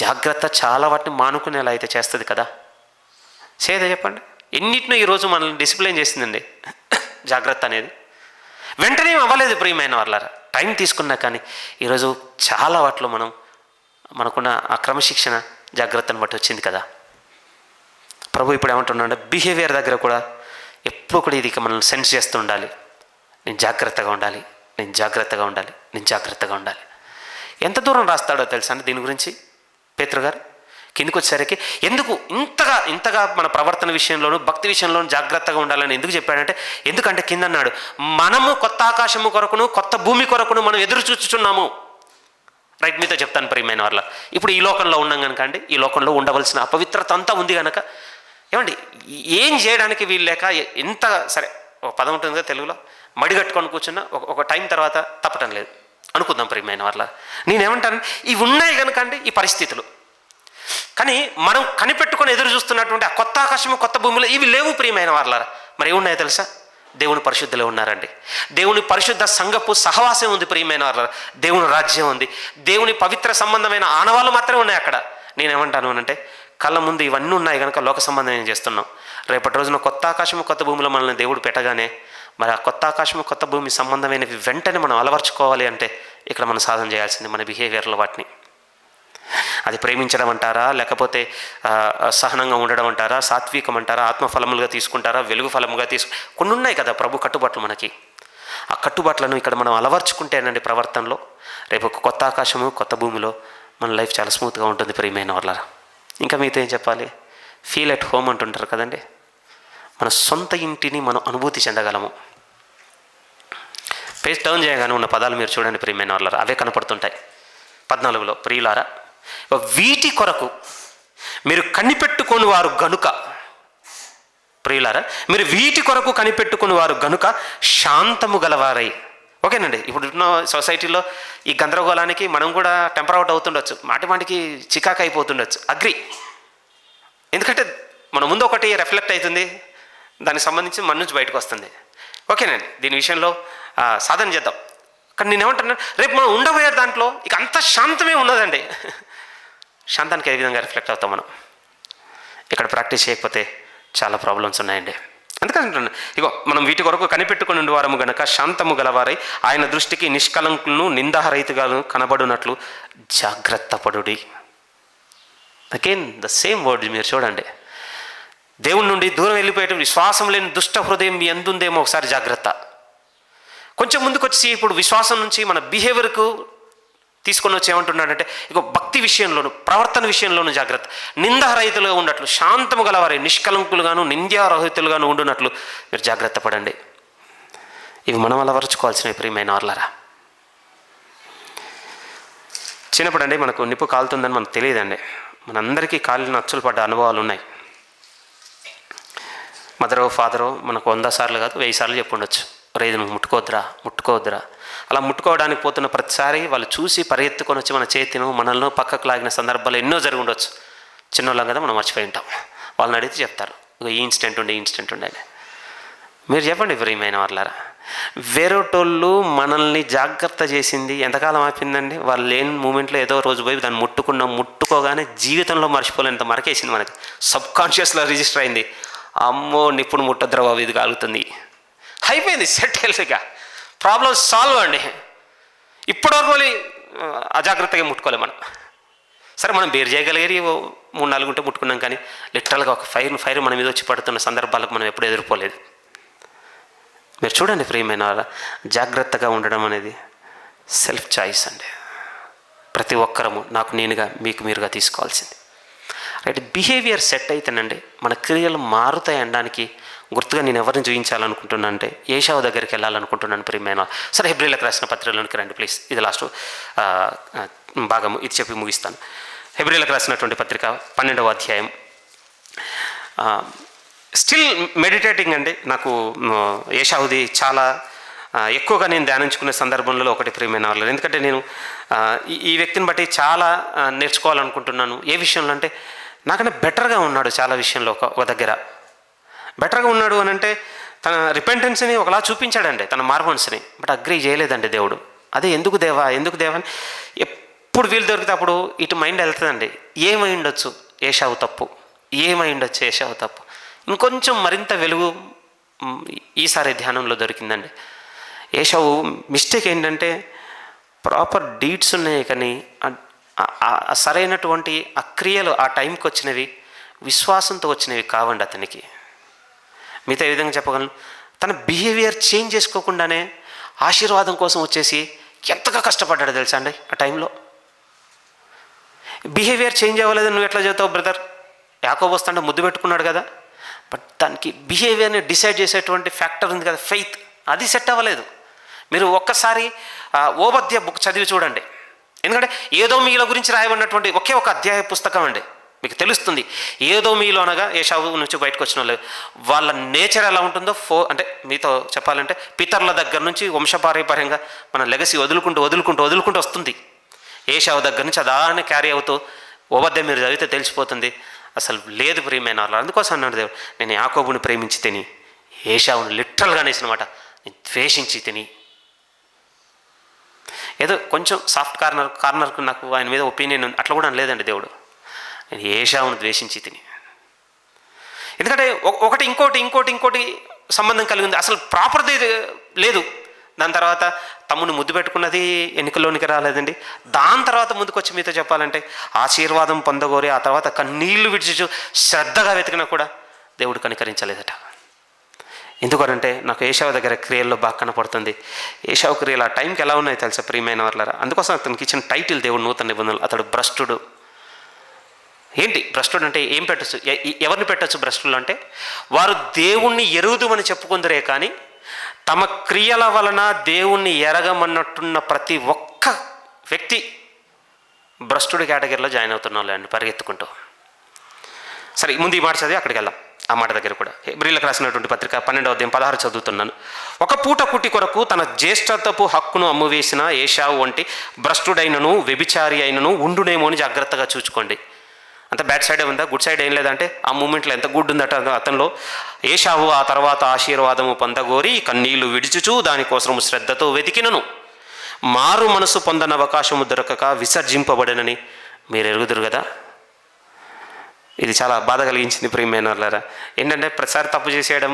జాగ్రత్త చాలా వాటిని మానుకునేలా అయితే చేస్తుంది కదా. చేదే చెప్పండి. ఎన్నిటినో ఈరోజు మనల్ని డిసిప్లైన్ చేసిందండి జాగ్రత్త అనేది. వెంటనే అవ్వలేదు ప్రియమైన వాళ్ళారా, టైం తీసుకున్నా. కానీ ఈరోజు చాలా వాటిలో మనకున్న ఆ క్రమశిక్షణ జాగ్రత్తను బట్టి వచ్చింది కదా. ప్రభు ఇప్పుడు ఏమంటున్నాడు, బిహేవియర్ దగ్గర కూడా ఎప్పుడు కూడా ఇది మనల్ని సెన్స్ చేస్తూ ఉండాలి. నేను జాగ్రత్తగా ఉండాలి, నేను జాగ్రత్తగా ఉండాలి, నేను జాగ్రత్తగా ఉండాలి. ఎంత దూరం రాస్తాడో తెలుసా అండి దీని గురించి పేతురు గారు. కిందికి వచ్చేసరికి ఎందుకు ఇంతగా మన ప్రవర్తన విషయంలోనూ భక్తి విషయంలోనూ జాగ్రత్తగా ఉండాలని ఎందుకు చెప్పాడంటే, ఎందుకంటే కింద అన్నాడు, మనము కొత్త ఆకాశము కొరకును కొత్త భూమి కొరకును మనం ఎదురు చూస్తున్నాము. రైట్, మీతో చెప్తాను ప్రియమైన వాళ్ళ. ఇప్పుడు ఈ లోకంలో ఉన్నాం కనుక అండి, ఈ లోకంలో ఉండవలసిన అపవిత్రత అంతా ఉంది కనుక ఏమండి, ఏం చేయడానికి వీలు లేక ఎంత సరే ఒక పదం ఉంటుంది కదా తెలుగులో, మడిగట్టుకొని కూర్చున్నా ఒక టైం తర్వాత తప్పటం లేదు అనుకుందాం ప్రియమైన వాళ్ళ. నేనేమంటాను, ఇవి ఉన్నాయి కనుక అండి ఈ పరిస్థితులు. కానీ మనం కనిపెట్టుకొని ఎదురు చూస్తున్నటువంటి ఆ కొత్త ఆకాశము కొత్త భూమిలో ఇవి లేవు ప్రియమైన వాళ్ళారా. మరి ఏమున్నాయో తెలుసా? దేవుని పరిశుద్ధులే ఉన్నారండి. దేవుని పరిశుద్ధ సంఘపు సహవాసం ఉంది ప్రియమైన వాళ్ళారా. దేవుని రాజ్యం ఉంది. దేవుని పవిత్ర సంబంధమైన ఆనవాళ్ళు మాత్రమే ఉన్నాయి అక్కడ. నేనేమంటాను అంటే, కళ్ళ ముందు ఇవన్నీ ఉన్నాయి కనుక లోక సంబంధం ఏం చేస్తున్నాం. రేపటి రోజున కొత్త ఆకాశము కొత్త భూమిలో మనల్ని దేవుడు పెట్టగానే మరి ఆ కొత్త ఆకాశము కొత్త భూమి సంబంధమైనవి వెంటనే మనం అలవర్చుకోవాలి అంటే ఇక్కడ మనం సాధన చేయాల్సింది మన బిహేవియర్లో వాటిని. అది ప్రేమించడం అంటారా, లేకపోతే సహనంగా ఉండడం అంటారా, సాత్వికం అంటారా, ఆత్మఫలములుగా తీసుకుంటారా, వెలుగు ఫలముగా కొన్ని ఉన్నాయి కదా ప్రభు కట్టుబాట్లు మనకి. ఆ కట్టుబాట్లను ఇక్కడ మనం అలవర్చుకుంటేనండి ప్రవర్తనలో రేపు ఒక కొత్త ఆకాశము కొత్త భూమిలో మన లైఫ్ చాలా స్మూత్గా ఉంటుంది ప్రియమైన వాళ్ళారా. ఇంకా మీతో ఏం చెప్పాలి, ఫీల్ ఎట్ హోమ్ అంటుంటారు కదండి. మన సొంత ఇంటిని మనం అనుభూతి చెందగలము. పేజ్ టర్న్ చేయగానే ఉన్న పదాలు మీరు చూడండి ప్రియమైన వాళ్ళారా, అవే కనపడుతుంటాయి 14లో. ప్రియులారా, వీటి కొరకు మీరు కనిపెట్టుకొని వారు గనుక, ప్రియులారా మీరు వీటి కొరకు కనిపెట్టుకుని వారు గనుక శాంతము గలవారై. ఓకేనండి. ఇప్పుడు ఉన్న సొసైటీలో ఈ గందరగోళానికి మనం కూడా టెంపర్ అవుట్ అవుతుండొచ్చు, మాటికి చికాకు అయిపోతుండొచ్చు. అగ్రి. ఎందుకంటే మన ముందు ఒకటి రిఫ్లెక్ట్ అవుతుంది, దానికి సంబంధించి మన నుంచి బయటకు వస్తుంది. ఓకేనండి. దీని విషయంలో సాధన చేద్దాం. కానీ నేనేమంటున్నాను, రేపు మనం ఉండబోయే దాంట్లో ఇక అంత శాంతమే ఉన్నదండి. శాంతానికి ఏ విధంగా రిఫ్లెక్ట్ అవుతాం మనం ఇక్కడ ప్రాక్టీస్ చేయకపోతే చాలా ప్రాబ్లమ్స్ ఉన్నాయండి. అందుకని అంటున్నాను, ఇగో మనం వీటి కొరకు కనిపెట్టుకుని ఉండేవారము గనక శాంతము గలవారై ఆయన దృష్టికి నిష్కలంకులను నిందారహితుగాను కనబడునట్లు జాగ్రత్త పడుడి. అగైన్ ద సేమ్ వర్డ్ మీరు చూడండి. దేవుని నుండి దూరం వెళ్ళిపోయేట విశ్వాసం లేని దుష్ట హృదయం మీ అందుందేమో ఒకసారి జాగ్రత్త. కొంచెం ముందుకు వచ్చి ఇప్పుడు విశ్వాసం నుంచి మన బిహేవియర్కు తీసుకొని వచ్చి ఏమంటున్నాడంటే, ఇగో భక్తి విషయంలోను ప్రవర్తన విషయంలోనూ జాగ్రత్త. నిందారహితులుగా ఉన్నట్లు శాంతము గలవారే నిష్కలంకులుగాను నింద్యారహితులుగాను ఉండునట్లు మీరు జాగ్రత్త పడండి. ఇవి మనం అలవరుచుకోవాల్సినవి ప్రియమైన వాళ్ళారా. చిన్నప్పుడు అండి మనకు నిప్పు కాలుతుందని మనకు తెలియదండి. మనందరికీ కాలిన అచ్చులు పడ్డ అనుభవాలు ఉన్నాయి. మదరో ఫాదరో మనకు 100 సార్లు కాదు 1000 సార్లు చెప్పుండొచ్చు, రేదు నువ్వు ముట్టుకోవద్దురా. అలా ముట్టుకోవడానికి పోతున్న ప్రతిసారి వాళ్ళు చూసి పరిగెత్తుకొని వచ్చి మన చేతిను మనల్ని పక్కకు లాగిన సందర్భాలు ఎన్నో జరిగి ఉండొచ్చు. చిన్నోళ్ళం కదా మనం మర్చిపోయి ఉంటాం. వాళ్ళని అడిగితే చెప్తారు, ఈ ఇన్సిడెంట్ ఉండే అని. మీరు చెప్పండి ప్రియమైన వాళ్ళారా. వేరేటోళ్ళు మనల్ని జాగ్రత్త చేసింది ఎంతకాలం ఆపిందండి? వాళ్ళు లేని మూమెంట్లో ఏదో రోజు పోయి దాన్ని ముట్టుకోగానే జీవితంలో మర్చిపోలేనంత మరకేసింది, మనకి సబ్కాన్షియస్లో రిజిస్టర్ అయింది. అమ్మో నిప్పుడు ముట్టద్ర బాబు, ఇది కాలుతుంది, అయిపోయింది, సెటిల్గా ప్రాబ్లం సాల్వ్ అండి. ఇప్పటివరకు మళ్ళీ అజాగ్రత్తగా ముట్టుకోలేము మనం. సరే మనం బేర్ చేయగలిగేది 3-4 ఉంటే ముట్టుకున్నాం, కానీ లిటరల్గా ఒక ఫైర్ మన మీద వచ్చి పడుతున్న సందర్భాలకు మనం ఎప్పుడు ఎదుర్కోలేదు. మీరు చూడండి ప్రియమైన వాళ్ళ, జాగ్రత్తగా ఉండడం అనేది సెల్ఫ్ చాయిస్ అండి. ప్రతి ఒక్కరము నాకు నేనుగా మీకు మీరుగా తీసుకోవాల్సింది. రైట్, బిహేవియర్ సెట్ అయితేనండి మన క్రియలు మారుతాయి అనడానికి గుర్తుగా నేను ఎవరిని చూపించాలనుకుంటున్నాను అంటే ఏషావు దగ్గరికి వెళ్ళాలనుకుంటున్నాను ప్రియమైన. సరే, హెబ్రీలకు రాసిన పత్రికలోనికి రండి ప్లీజ్. ఇది లాస్ట్ భాగము, ఇది చెప్పి ముగిస్తాను. హెబ్రీలకు రాసినటువంటి పత్రిక 12వ అధ్యాయం. స్టిల్ మెడిటేటింగ్ అండి. నాకు ఏషావుది చాలా ఎక్కువగా నేను ధ్యానించుకునే సందర్భంలో ఒకటి ప్రియమైన వాళ్ళు. ఎందుకంటే నేను ఈ వ్యక్తిని బట్టి చాలా నేర్చుకోవాలనుకుంటున్నాను. ఏ విషయంలో అంటే నాకన్నా బెటర్గా ఉన్నాడు చాలా విషయంలో. ఒక దగ్గర బెటర్గా ఉన్నాడు అని అంటే తన రిపెంటెన్స్ని ఒకలా చూపించాడండి, తన మార్మన్స్ని. బట్ అగ్రీ చేయలేదండి దేవుడు. అదే ఎందుకు దేవా అని ఎప్పుడు వీలు దొరికితే అప్పుడు ఇటు మైండ్ వెళ్తుందండి. ఏమై ఉండొచ్చు ఏషావు తప్పు, ఏమై ఉండొచ్చు ఏషావు తప్పు. ఇంకొంచెం మరింత వెలుగు ఈసారి ధ్యానంలో దొరికిందండి. ఏషావు మిస్టేక్ ఏంటంటే ప్రాపర్ డీడ్స్ ఉన్నాయి, కానీ సరైనటువంటి ఆ క్రియలు ఆ టైంకి వచ్చినవి విశ్వాసంతో వచ్చినవి కావండి అతనికి. మిగతా ఏ విధంగా చెప్పగలను, తన బిహేవియర్ చేంజ్ చేసుకోకుండానే ఆశీర్వాదం కోసం వచ్చేసి ఎంతగా కష్టపడ్డాడు తెలుసా అండి. ఆ టైంలో బిహేవియర్ చేంజ్ అవ్వలేదు. నువ్వు ఎట్లా చెబుతావు బ్రదర్? యాకోబు వస్తుంటే ముద్దు పెట్టుకున్నాడు కదా, బట్ దానికి బిహేవియర్ని డిసైడ్ చేసేటువంటి ఫ్యాక్టర్ ఉంది కదా, ఫెయిత్, అది సెట్ అవ్వలేదు. మీరు ఒక్కసారి ఓబద్య బుక్ చదివి చూడండి. ఎందుకంటే ఏదో మీలో గురించి రాయబడినటువంటి ఒకే ఒక అధ్యాయ పుస్తకం అండి. మీకు తెలుస్తుంది ఏదో మీలో అనగా ఏషావు నుంచి బయటకు వచ్చిన వాళ్ళ నేచర్ ఎలా ఉంటుందో. అంటే మీతో చెప్పాలంటే పితరుల దగ్గర నుంచి వంశపారంపర్యంగా మన లెగసీ వదులుకుంటూ వస్తుంది. ఏషావు దగ్గర నుంచి అదాన్ని క్యారీ అవుతూ ఓబద్య మీరు చదివితే తెలిసిపోతుంది. అసలు లేదు ప్రియమైన వాళ్ళు. అందుకోసం అన్నాడు దేవుడు, నేను యాకోబుని ప్రేమించి తిని ఏషావుని లిటరల్గా అనేసినమాట నేను ద్వేషించి తిని. ఏదో కొంచెం సాఫ్ట్ కార్నర్కు నాకు ఆయన మీద ఒపీనియన్ ఉంది, అట్లా కూడా లేదండి దేవుడు. నేను ఏషావును ద్వేషించి తిని. ఎందుకంటే ఒకటి ఇంకోటి సంబంధం కలిగి ఉంది, అసలు ప్రాపర్ది లేదు. దాని తర్వాత తమ్ముని ముద్దు పెట్టుకున్నది ఎన్నికల్లోనికి రాలేదండి. దాని తర్వాత ముందుకొచ్చి మీతో చెప్పాలంటే ఆశీర్వాదం పొందగోరి ఆ తర్వాత కన్నీళ్లు విడిచి శ్రద్ధగా వెతికినా కూడా దేవుడు కనికరించలేదట. ఎందుకంటే నాకు ఏషావు దగ్గర క్రియల్లో బాగా కనపడుతుంది. ఏషావు క్రియలు ఆ టైంకి ఎలా ఉన్నాయి తెలుసా ప్రియమైన వాళ్ళారా. అందుకోసం అతనికి ఇచ్చిన టైటిల్ దేవుడు నూతన నిబంధనలు, అతడు భ్రష్టుడు. ఏంటి భ్రష్టుడు అంటే ఏం పెట్టచ్చు, ఎవరిని పెట్టచ్చు భ్రష్టులు అంటే? వారు దేవుణ్ణి ఎరుగుదుమని చెప్పుకుందరే కానీ తమ క్రియల వలన దేవుణ్ణి ఎరగమన్నట్టున్న ప్రతి ఒక్క వ్యక్తి భ్రష్టుడి కేటగిరీలో జాయిన్ అవుతున్నాం అండి పరిగెత్తుకుంటూ. సరే, ముందు ఈ మాట చదివి అక్కడికి వెళ్దాం. ఆ మాట దగ్గర కూడా హెబ్రీలకు రాసినటువంటి పత్రిక 12వ అధ్యాయం 16 చదువుతున్నాను. ఒక పూట కుట్టి కొరకు తన జ్యేష్ఠత్వపు హక్కును అమ్మువేసిన ఏషావు వంటి భ్రష్టుడైనను వ్యభిచారి అయినను ఉండునేమో అని జాగ్రత్తగా చూసుకోండి. అంత బ్యాడ్ సైడే ఉందా, గుడ్ సైడ్ ఏం లేదంటే ఆ మూమెంట్లో ఎంత గుడ్ ఉందట అతనిలో. ఏషావు ఆ తర్వాత ఆశీర్వాదము పొందగోరి కన్నీళ్లు విడిచుచు దానికోసము శ్రద్ధతో వెతికినను మారు మనసు పొందని అవకాశము దొరకక విసర్జింపబడనని మీరు ఎరుగుదురు కదా. ఇది చాలా బాధ కలిగించింది ప్రియమైన వాళ్ళారా. ఏంటంటే ప్రతిసారి తప్పు చేసేయడం,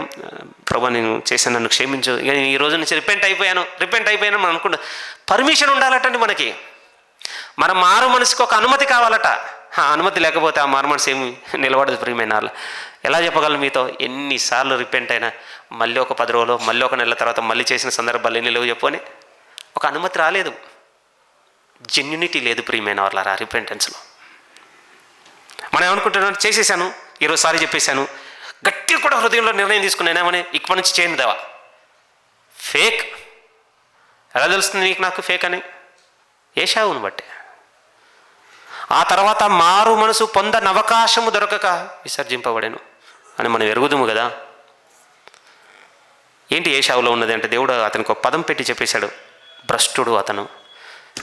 ప్రభు నేను చేశాను నన్ను క్షమించు, ఇక ఈ రోజు నుంచి రిపెంట్ అయిపోయాను మనం అనుకుంటా. పర్మిషన్ ఉండాలటండి మనకి. మన మారు మనసుకి ఒక అనుమతి కావాలట. ఆ అనుమతి లేకపోతే ఆ మారు మనసు ఏమి నిలబడదు ప్రియమైన వాళ్ళ. ఎలా చెప్పగలను మీతో? ఎన్నిసార్లు రిపెంట్ అయినా మళ్ళీ ఒక 10 రోజులు మళ్ళీ ఒక నెల తర్వాత మళ్ళీ చేసిన సందర్భాలు ఎన్ని లేవు చెప్పుకొని ఒక అనుమతి రాలేదు. జెన్యునిటీ లేదు ప్రియమైన వాళ్ళ రిపెంటెన్స్లో. మనం ఏమనుకుంటున్నాం, చేసేసాను ఈరోజు సారి చెప్పేశాను, గట్టిగా కూడా హృదయంలో నిర్ణయం తీసుకున్నానేమని ఇక్కడి నుంచి చేయను దేవా. ఫేక్. ఎలా తెలుస్తుంది నీకు నాకు ఫేక్ అని? ఏషావును బట్టే. ఆ తర్వాత మారు మనసు పొందని అవకాశము దొరకక విసర్జింపబడేను అని మనం ఎరుగుదుము కదా. ఏంటి ఏషావులో ఉన్నది అంటే దేవుడు అతనికి ఒక పదం పెట్టి చెప్పేశాడు, భ్రష్టుడు అతను.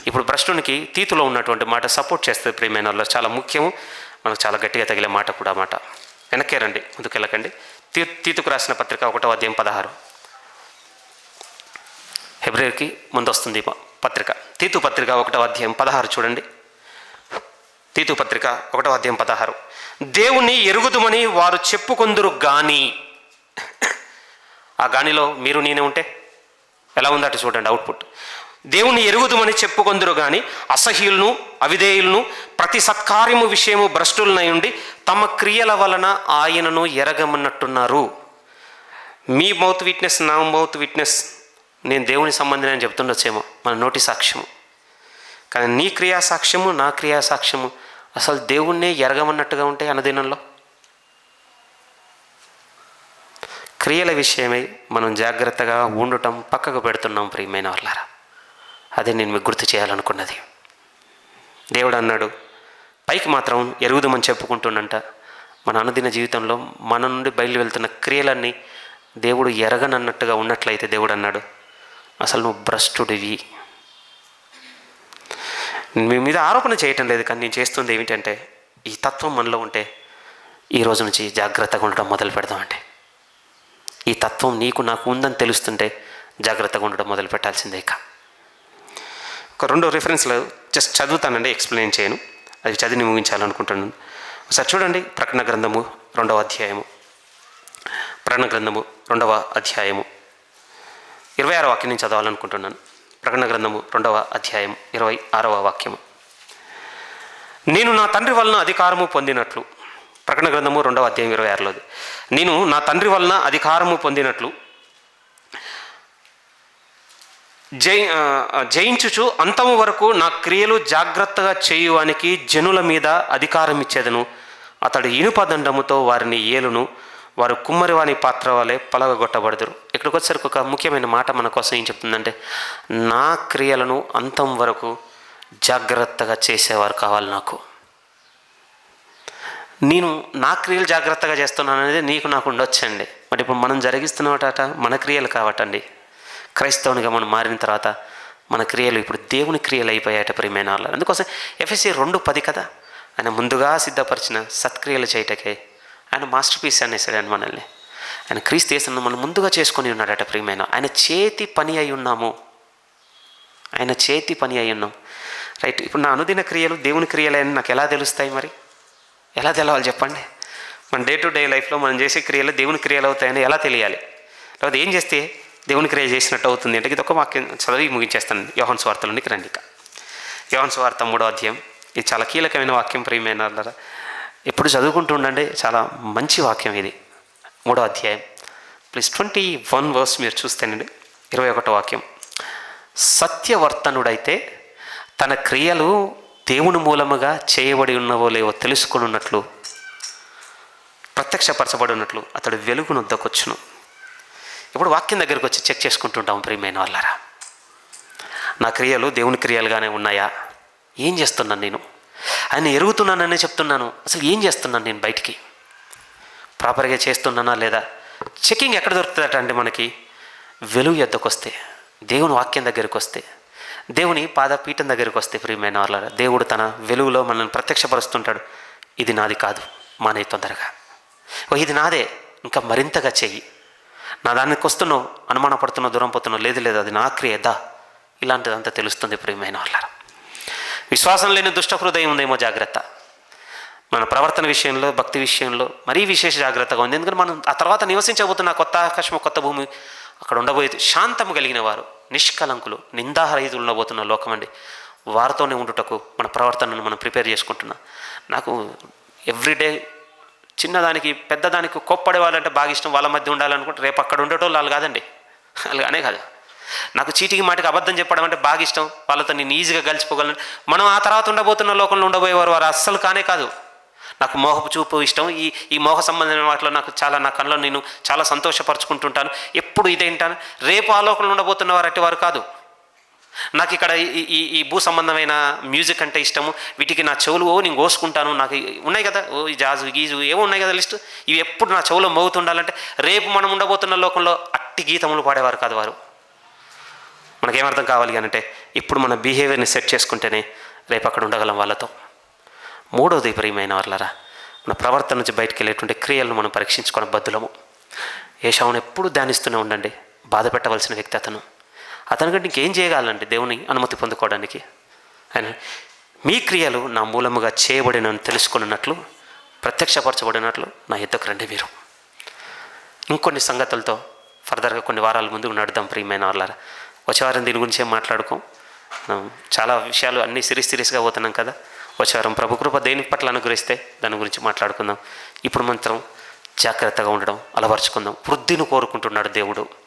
ఇప్పుడు భ్రష్టునికి తీతులో ఉన్నటువంటి మాట సపోర్ట్ చేస్తుంది ప్రియమైన వాళ్ళు. చాలా ముఖ్యము, మనకు చాలా గట్టిగా తగిలే మాట కూడా. మాట వెనక్కే రండి, ముందుకెళ్ళకండి. తీతుకు రాసిన పత్రిక 1వ అధ్యాయం 16. హెబ్రేయుకి ముందు వస్తుంది పత్రిక. తీతు పత్రిక 1వ అధ్యాయం 16 చూడండి. తీతు పత్రిక 1వ అధ్యాయం 16. దేవుణ్ణి ఎరుగుదుమని వారు చెప్పుకొందురు గాని, ఆ గానిలో మీరు నేనే ఉంటే ఎలా ఉందట చూడండి అవుట్పుట్. దేవుణ్ణి ఎరుగుదుమని చెప్పుకొందురు గాని అసహ్యులను అవిధేయులను ప్రతి సత్కార్యము విషయము భ్రష్టులనై ఉండి తమ క్రియల వలన ఆయనను ఎరగమన్నట్టున్నారు. మీ మౌత్ విట్నెస్, నా మౌత్ విట్నెస్, నేను దేవుని సంబంధిని అని చెప్తుండొచ్చేమో, మన నోటి సాక్ష్యము. కానీ నీ క్రియా సాక్ష్యము, నా క్రియా సాక్ష్యము అసలు దేవుణ్ణే ఎరగమన్నట్టుగా ఉంటే అనుదినంలో క్రియల విషయమై మనం జాగ్రత్తగా ఉండటం పక్కకు పెడుతున్నాం ప్రియమైన వాళ్ళారా. అదే నేను మీకు గుర్తు చేయాలనుకున్నది. దేవుడు అన్నాడు, పైకి మాత్రం ఎరుగుదమని చెప్పుకుంటున్నంట, మన అనుదిన జీవితంలో మన నుండి బయలు వెళ్తున్న క్రియలన్నీ దేవుడు ఎరగనన్నట్టుగా ఉన్నట్లయితే దేవుడు అన్నాడు, అసలు నువ్వు భ్రష్టుడివి. మీ మీద ఆరోపణ చేయటం లేదు, కానీ నేను చేస్తుంది ఏమిటంటే, ఈ తత్వం మనలో ఉంటే ఈ రోజు నుంచి జాగ్రత్తగా ఉండడం మొదలు పెడదామండి. ఈ తత్వం నీకు నాకు ఉందని తెలుస్తుంటే జాగ్రత్తగా ఉండడం మొదలు పెట్టాల్సిందే. ఒక 2 రిఫరెన్స్లు జస్ట్ చదువుతానండి, ఎక్స్ప్లెయిన్ చేయను, అది చదివి ముగించాలనుకుంటున్నాను. ఒకసారి చూడండి, ప్రకటన గ్రంథము 2వ అధ్యాయము, ప్రకటన గ్రంథము 2వ అధ్యాయము 26వ వాక్యం నేను చదవాలనుకుంటున్నాను. ప్రకటన గ్రంథము 2వ అధ్యాయం 26వ వాక్యము. నేను నా తండ్రి వలన అధికారము పొందినట్లు, ప్రకటన గ్రంథము 2వ అధ్యాయం 26లోది. నేను నా తండ్రి వలన అధికారము పొందినట్లు జయించుచు అంతము వరకు నా క్రియలు జాగ్రత్తగా చేయువానికి జనుల మీద అధికారం ఇచ్చేదను. అతడు ఇనుపదండముతో వారిని ఏలును, వారు కుమ్మరివాని పాత్ర వలె పలగొట్టబడదురు. ఇక్కడికి వచ్చేసరికి ఒక ముఖ్యమైన మాట మన కోసం ఏం చెప్తుందంటే, నా క్రియలను అంతం వరకు జాగ్రత్తగా చేసేవారు కావాలి నాకు. నేను నా క్రియలు జాగ్రత్తగా చేస్తున్నాను అనేది నీకు నాకు ఉండొచ్చండి. మరి ఇప్పుడు మనం జరిగిస్తున్నట మన క్రియలు కావటండి. క్రైస్తవునిగా మనం మారిన తర్వాత మన క్రియలు ఇప్పుడు దేవుని క్రియలు అయిపోయాయట ప్రియమైన వాళ్ళు. అందుకోసం ఎఫెసీ 2:10 కదా, ఆయన ముందుగా సిద్ధపరిచిన సత్క్రియలు చేయటకే ఆయన మాస్టర్ పీస్ అనేసాడు ఆయన మనల్ని. ఆయన క్రీస్తు యేసును మనం ముందుగా చేసుకొని ఉన్నాడట ప్రియమైన. ఆయన చేతి పని అయి ఉన్నాము, ఆయన చేతి పని అయి ఉన్నాం. రైట్, ఇప్పుడు నా అనుదిన క్రియలు దేవుని క్రియలు అని నాకు ఎలా తెలుస్తాయి? మరి ఎలా తెలవాలి చెప్పండి? మన డే టు డే లైఫ్లో మనం చేసే క్రియలు దేవుని క్రియలు అవుతాయని ఎలా తెలియాలి? లేకపోతే ఏం చేస్తే దేవుని క్రియ చేసినట్టు అవుతుంది అంటే, ఇది ఒక వాక్యం చదివి ముగించేస్తాను. యోహాను సువార్తలోనికి రండి. యోహాను సువార్త 3వ అధ్యాయం, ఇది చాలా కీలకమైన వాక్యం ప్రియమైన వాళ్ళారా. ఎప్పుడు చదువుకుంటూ ఉండండి, చాలా మంచి వాక్యం ఇది. 3వ అధ్యాయం ప్లీజ్ 21 వర్స్ మీరు చూస్తేనండి. 21వ వాక్యం. సత్యవర్తనుడైతే తన క్రియలు దేవుని మూలముగా చేయబడి ఉన్నవో లేవో తెలుసుకున్నట్లు, ప్రత్యక్షపరచబడి ఉన్నట్లు అతడు వెలుగును వద్దకొచ్చును. ఇప్పుడు వాక్యం దగ్గరికి వచ్చి చెక్ చేసుకుంటుంటాం ప్రియమైన వాళ్ళారా. నా క్రియలు దేవుని క్రియలుగానే ఉన్నాయా? ఏం చేస్తున్నాను నేను? ఆయన ఎరుగుతున్నాననే చెప్తున్నాను, అసలు ఏం చేస్తున్నాను నేను? బయటికి ప్రాపర్గా చేస్తున్నానా లేదా? చెకింగ్ ఎక్కడ దొరుకుతుందట అంటే, మనకి వెలుగు ఎద్దకు వస్తే, దేవుని వాక్యం దగ్గరికి వస్తే, దేవుని పాదపీఠం దగ్గరికి వస్తే ప్రియమైన వాళ్ళారా, దేవుడు తన వెలుగులో మనల్ని ప్రత్యక్షపరుస్తుంటాడు. ఇది నాది కాదు, మానే తొందరగా. ఇది నాదే, ఇంకా మరింతగా చెయ్యి. నా దానికి వస్తున్నావు, అనుమానపడుతున్నావు, దూరం పోతున్నావు, లేదు అది నా క్రియదా, ఇలాంటిదంతా తెలుస్తుంది ప్రియమైన వాళ్ళారా. విశ్వాసం లేని దుష్ట హృదయం ఉందేమో, జాగ్రత్త. మన ప్రవర్తన విషయంలో, భక్తి విషయంలో మరీ విశేష జాగ్రత్తగా ఉంది. ఎందుకంటే మనం ఆ తర్వాత నివసించబోతున్న కొత్త ఆకాశం, కొత్త భూమి, అక్కడ ఉండబోయే శాంతం కలిగిన వారు, నిష్కలంకులు, నిందారహితులు ఉండబోతున్న లోకం అండి. వారితోనే ఉండుటకు మన ప్రవర్తనను మనం ప్రిపేర్ చేసుకుంటున్నాం. నాకు ఎవ్రీడే చిన్నదానికి పెద్దదానికి కోప్పడే వాళ్ళంటే బాగా ఇష్టం, వాళ్ళ మధ్య ఉండాలనుకుంటే రేపు అక్కడ ఉండేటోళ్ళు వాళ్ళు కాదండి, అలాగనే కాదు. నాకు చీటికి మాటికి అబద్ధం చెప్పడం అంటే బాగా ఇష్టం, వాళ్ళతో నేను ఈజీగా కలిసిపోగలను. మనం ఆ తర్వాత ఉండబోతున్న లోకంలో ఉండబోయేవారు వారు అస్సలు కానే కాదు. నాకు మోహపు చూపు ఇష్టం, ఈ మోహ సంబంధమైన వాటిలో నాకు చాలా, నా కళ్ళలో నేను చాలా సంతోషపరుచుకుంటుంటాను, ఎప్పుడు ఇదేంటాను. రేపు ఆ లోకంలో ఉండబోతున్న వారు అట్టి వారు కాదు. నాకు ఇక్కడ ఈ భూ సంబంధమైన మ్యూజిక్ అంటే ఇష్టము, వీటికి నా చెవులు నేను కోసుకుంటాను, నాకు ఉన్నాయి కదా ఈ జాజు గీజు ఏవో ఉన్నాయి కదా లిస్టు, ఇవి ఎప్పుడు నా చెవులో మోగుతుండాలంటే, రేపు మనం ఉండబోతున్న లోకంలో అట్టి గీతములు పాడేవారు కాదు వారు. మనకేమర్థం కావాలి అంటే, ఇప్పుడు మన బిహేవియర్ని సెట్ చేసుకుంటేనే రేపు అక్కడ ఉండగలం వాళ్ళతో. 3వది ప్రియమైన వాళ్ళారా, మన ప్రవర్తన నుంచి బయటకు వెళ్ళేటువంటి క్రియలను మనం పరీక్షించుకునే బద్దులము. ఏశావును ఎప్పుడు ధ్యానిస్తూనే ఉండండి. బాధ పెట్టవలసిన వ్యక్తి అతను. అతనికంటే ఇంకేం చేయగలండి దేవుని అనుమతి పొందుకోవడానికి? ఆయన మీ క్రియలు నా మూలముగా చేయబడినని తెలుసుకున్నట్లు, ప్రత్యక్షపరచబడినట్లు నా యుద్ధకు రండి మీరు. ఇంకొన్ని సంగతులతో ఫర్దర్గా కొన్ని వారాల ముందుకు నడుద్దాం ప్రియమైన వాళ్ళారా. వచ్చే వారం దీని గురించే మాట్లాడుకోం. చాలా విషయాలు అన్నీ సీరియస్గా పోతున్నాం కదా. వచ్చే వారం ప్రభు కృప దేని పట్ల అనుగ్రహిస్తే దాని గురించి మాట్లాడుకుందాం. ఇప్పుడు మాత్రం జాగ్రత్తగా ఉండడం అలవర్చుకుందాం. వృద్ధిని కోరుకుంటున్నాడు దేవుడు.